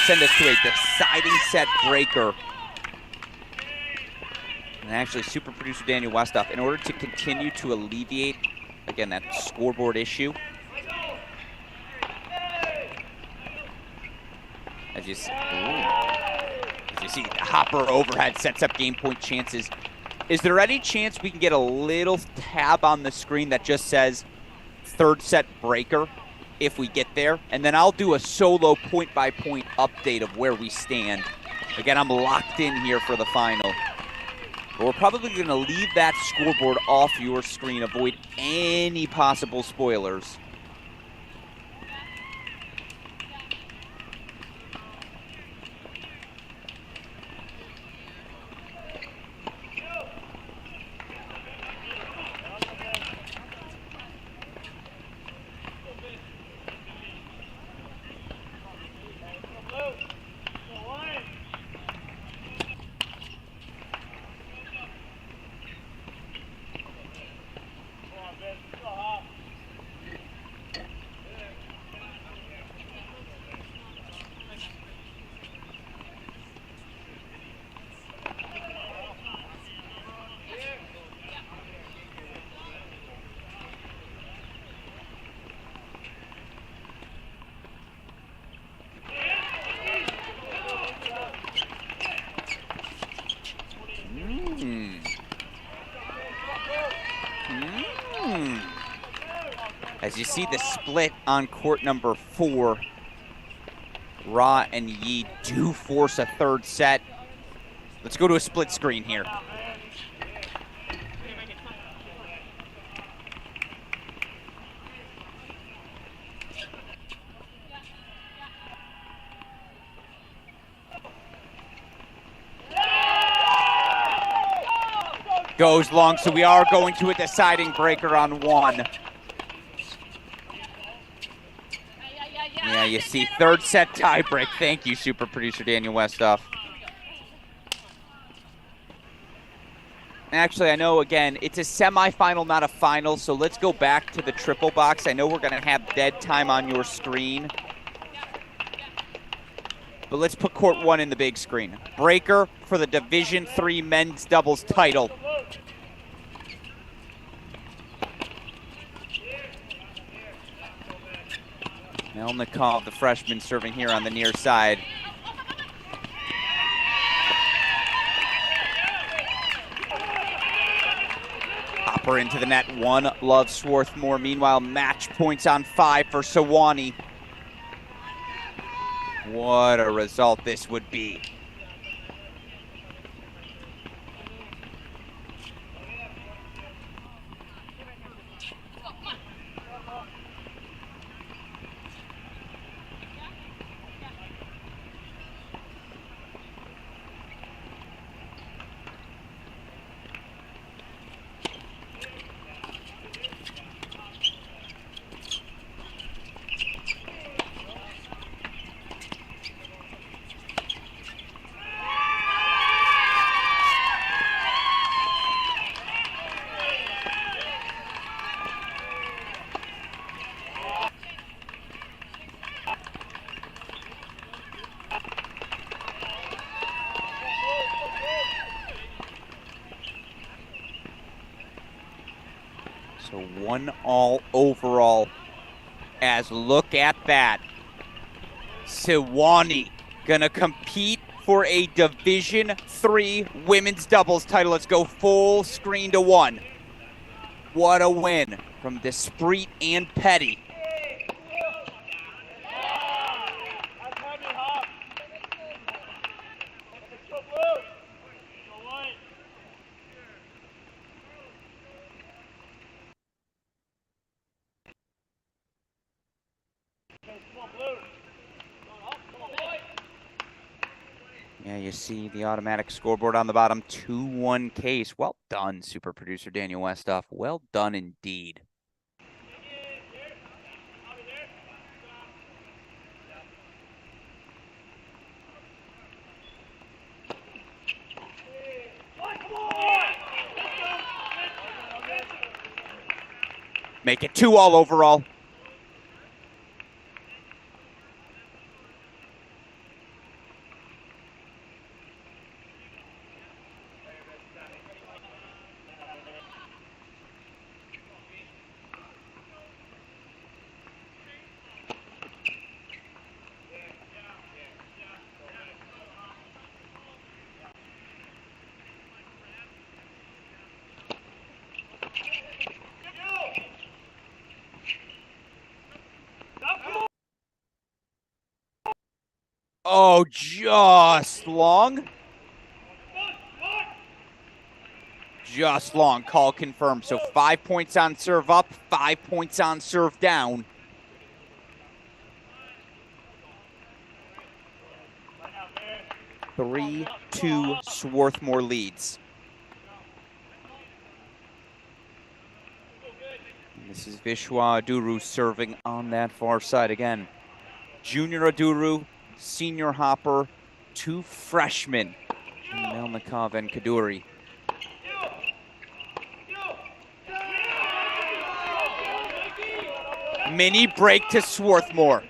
Speaker 1: send us to a deciding set breaker. And actually, super producer Daniel Westoff, in order to continue to alleviate, again, that scoreboard issue, as you see, the hopper overhead sets up game point chances. Is there any chance we can get a little tab on the screen that just says third set breaker if we get there? And then I'll do a solo point-by-point update of where we stand. Again, I'm locked in here for the final. But we're probably going to leave that scoreboard off your screen, avoid any possible spoilers. As you see the split on court number 4, Ra and Yi do force a third set. Let's go to a split screen here. Goes long, so we are going to a deciding breaker on 1. Yeah, you see, third set tiebreak. Thank you, super producer Daniel Westoff. Actually, I know, again, it's a semifinal, not a final, so let's go back to the triple box. I know we're going to have dead time on your screen, but let's put court 1 in the big screen. Breaker for the Division III men's doubles title. Melnikov, the freshman, serving here on the near side. Hopper into the net, 1 Love Swarthmore. Meanwhile, match points on 5 for Sewanee. What a result this would be. So 1-all overall, as look at that. Sewanee gonna compete for a Division III women's doubles title. Let's go full screen to 1. What a win from Despret and Petty. Yeah, you see the automatic scoreboard on the bottom, 2-1 case. Well done, super producer Daniel Westoff. Well done indeed. Make it 2-all overall. Oh, just long. Just long. Call confirmed. So 5 points on serve up, 5 points on serve down. Three, 2 Swarthmore leads. And this is Vishwa Aduru serving on that far side again. Junior Aduru, senior Hopper, 2 freshmen, Melnikov and Kaduri. Mini break to Swarthmore.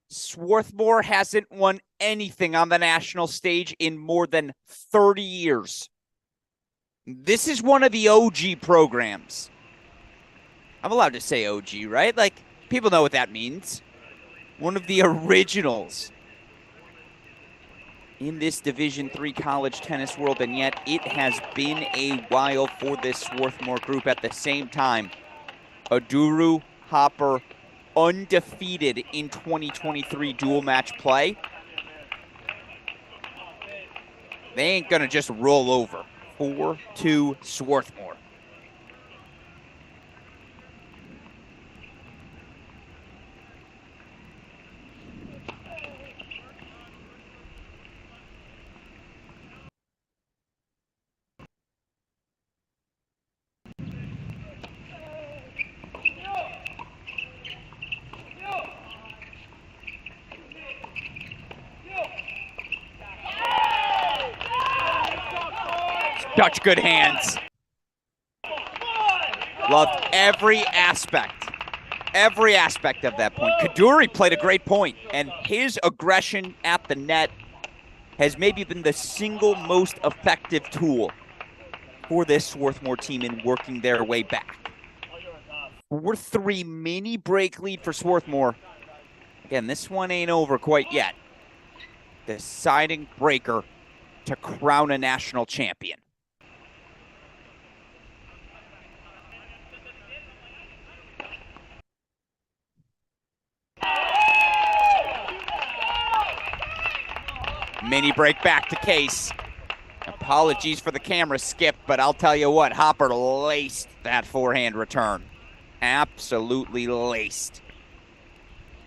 Speaker 1: Swarthmore hasn't won anything on the national stage in more than 30 years. This is one of the OG programs. I'm allowed to say OG, right? Like, people know what that means. One of the originals in this Division III college tennis world, and yet it has been a while for this Swarthmore group. At the same time, Aduru, Hopper, undefeated in 2023 dual match play. They ain't gonna just roll over. 4-2 Swarthmore. Such good hands. Loved every aspect of that point. Kaduri played a great point, and his aggression at the net has maybe been the single most effective tool for this Swarthmore team in working their way back. 4-3 mini break lead for Swarthmore. Again, this one ain't over quite yet. Deciding breaker to crown a national champion. Mini break back to Case. Apologies for the camera skip, but I'll tell you what, Hopper laced that forehand return. Absolutely laced.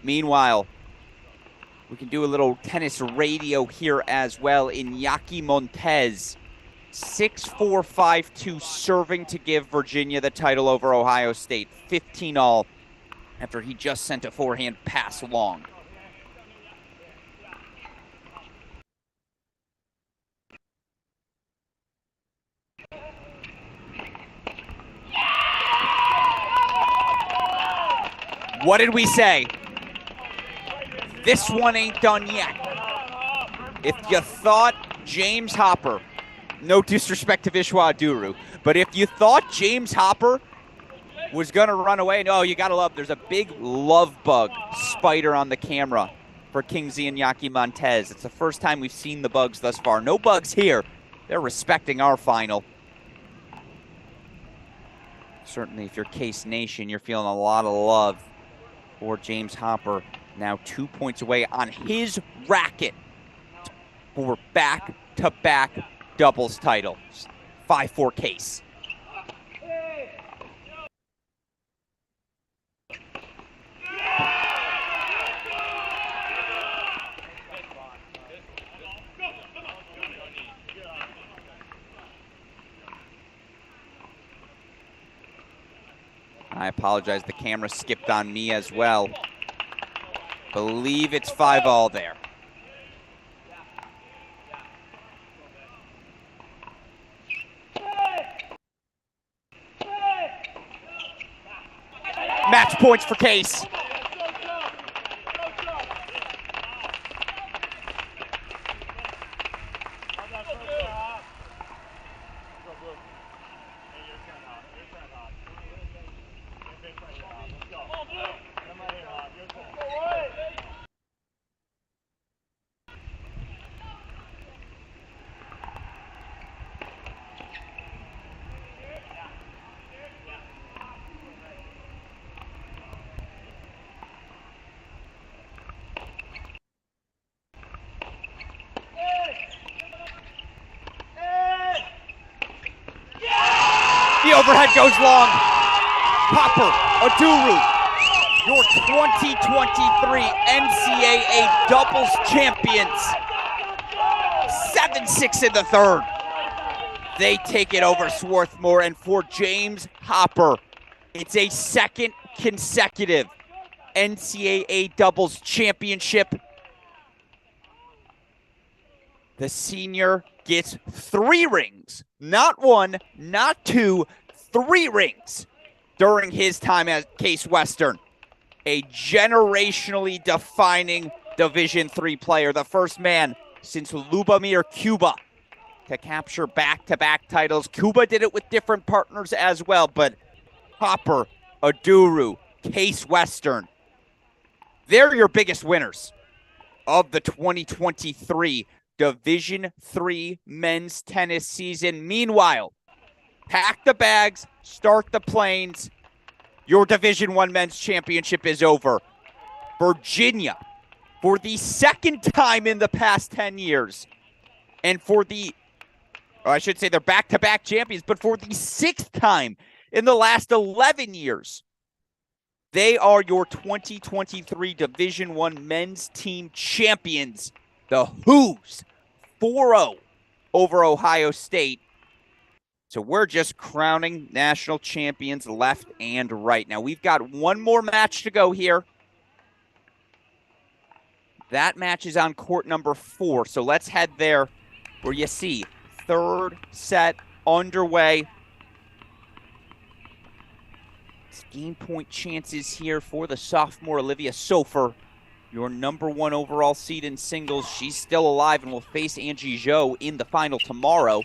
Speaker 1: Meanwhile, we can do a little tennis radio here as well. Iñaki Montez, 6-4, 5-2, serving to give Virginia the title over Ohio State. 15-all after he just sent a forehand pass long. What did we say? This one ain't done yet. If you thought James Hopper, no disrespect to Vishwa Aduru, but if you thought James Hopper was going to run away, no, you got to love, there's a big love bug spider on the camera for Kingsley Iñaki Montez. It's the first time we've seen the bugs thus far. No bugs here. They're respecting our final. Certainly, if you're Case Nation, you're feeling a lot of love for James Hopper. Now 2 points away on his racket for back-to-back doubles titles. 5-4 Case. I apologize, the camera skipped on me as well. Believe it's 5-all there. Match points for Case. The overhead goes long. Hopper, Aduru, your 2023 NCAA doubles champions. 7-6 in the third. They take it over Swarthmore, and for James Hopper, it's a second consecutive NCAA doubles championship. The senior gets 3 rings. Not 1, not 2, 3 rings during his time at Case Western. A generationally defining Division III player. The first man since Lubomir Cuba to capture back-to-back titles. Cuba did it with different partners as well, but Hopper, Aduru, Case Western, they're your biggest winners of the 2023 Division III men's tennis season. Meanwhile, pack the bags, start the planes. Your Division I men's championship is over. Virginia, for the second time in the past 10 years, and I should say they're back-to-back champions, but for the sixth time in the last 11 years, they are your 2023 Division I men's team champions. The Hoos, 4-0 over Ohio State. So we're just crowning national champions left and right. Now, we've got one more match to go here. That match is on court number 4. So let's head there where you see third set underway. It's game point chances here for the sophomore Olivia Sofer, your number 1 overall seed in singles. She's still alive and will face Angie Zhou in the final tomorrow.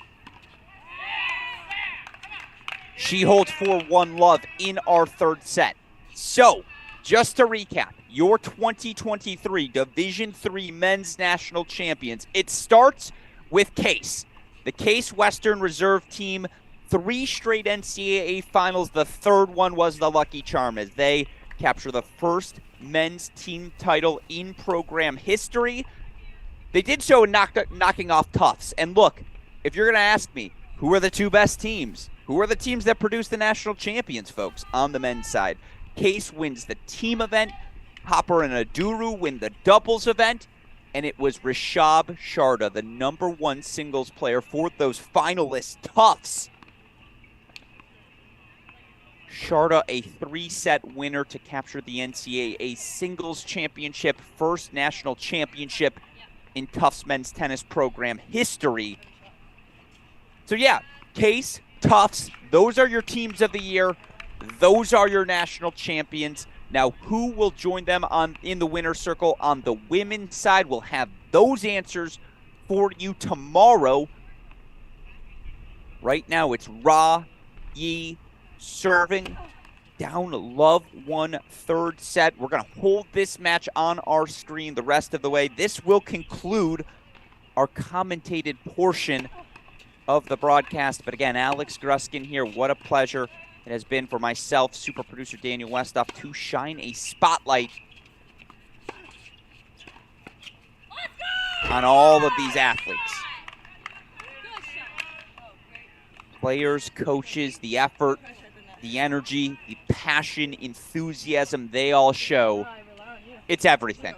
Speaker 1: She holds 4-1 love in our third set. So, just to recap, your 2023 Division III men's national champions. It starts with Case. The Case Western Reserve team, 3 straight NCAA finals. The third one was the Lucky Charm as they capture the first men's team title in program history. They did so in knocking off Tufts. And look, if you're going to ask me, who are the 2 best teams? Who are the teams that produce the national champions, folks, on the men's side? Case wins the team event. Hopper and Aduru win the doubles event. And it was Rishab Sharda, the number 1 singles player for those finalists, Tufts. Sharda, a 3-set winner to capture the NCAA singles championship, first national championship in Tufts men's tennis program history. So yeah, Case, Tufts, those are your teams of the year. Those are your national champions. Now, who will join them in the winner's circle on the women's side? We'll have those answers for you tomorrow. Right now, it's Ra Yi serving down love 1 third set. We're going to hold this match on our screen the rest of the way. This will conclude our commentated portion of the broadcast. But again, Alex Gruskin here. What a pleasure it has been for myself, super producer Daniel Westoff, to shine a spotlight on all of these athletes. Players, coaches, the effort, the energy, the passion, enthusiasm they all show. It's everything.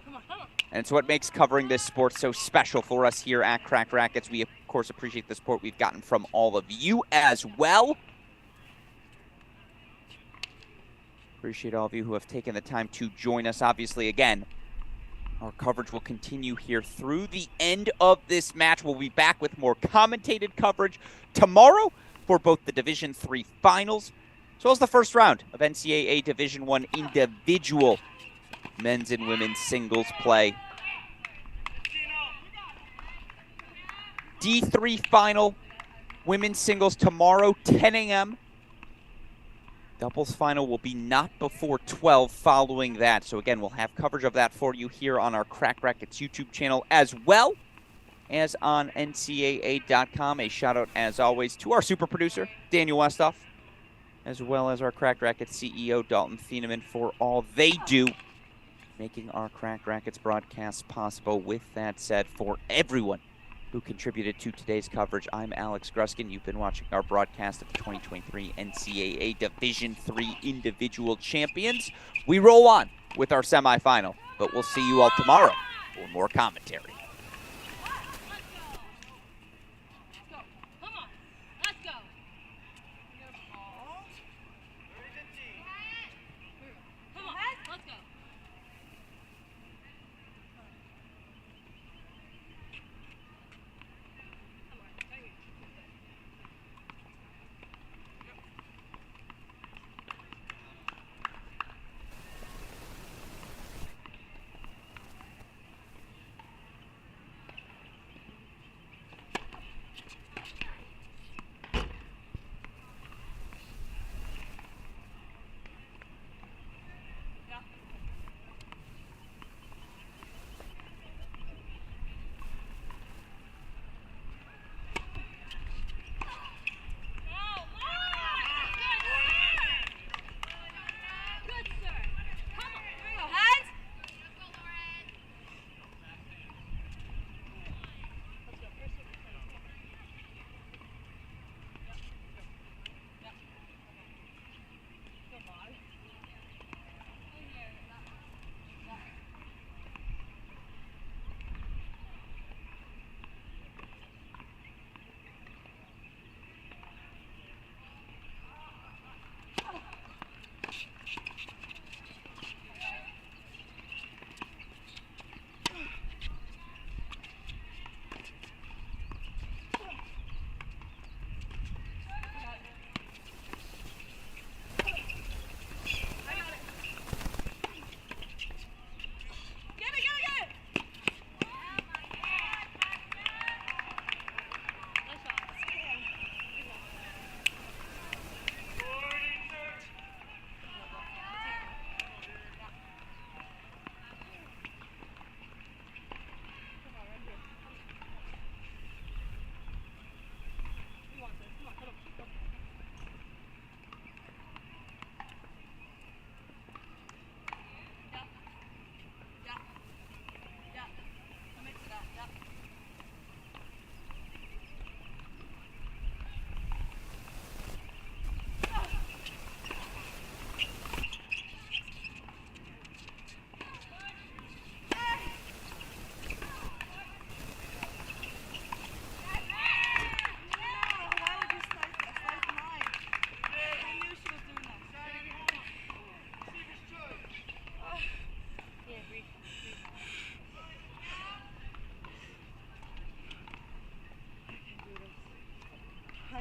Speaker 1: And it's what makes covering this sport so special for us here at Cracked Racquets. We, of course, appreciate the support we've gotten from all of you as well. Appreciate all of you who have taken the time to join us. Obviously, again, our coverage will continue here through the end of this match. We'll be back with more commentated coverage tomorrow for both the Division III finals as well as the first round of NCAA Division I individual men's and women's singles play. D3 final, women's singles tomorrow, 10 a.m. Doubles final will be not before 12 following that. So again, we'll have coverage of that for you here on our Cracked Racquets YouTube channel as well as on NCAA.com. A shout out, as always, to our super producer, Daniel Westoff, as well as our Cracked Racquets CEO, Dalton Thieneman, for all they do, making our Cracked Racquets broadcast possible. With that said, for everyone who contributed to today's coverage, I'm Alex Gruskin. You've been watching our broadcast of the 2023 NCAA Division III Individual Champions. We roll on with our semifinal, but we'll see you all tomorrow for more commentary.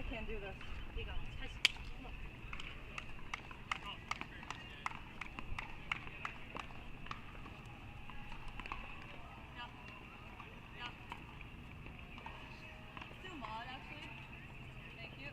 Speaker 2: I can't do this. Still mod, actually. Thank you.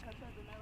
Speaker 2: catch that, then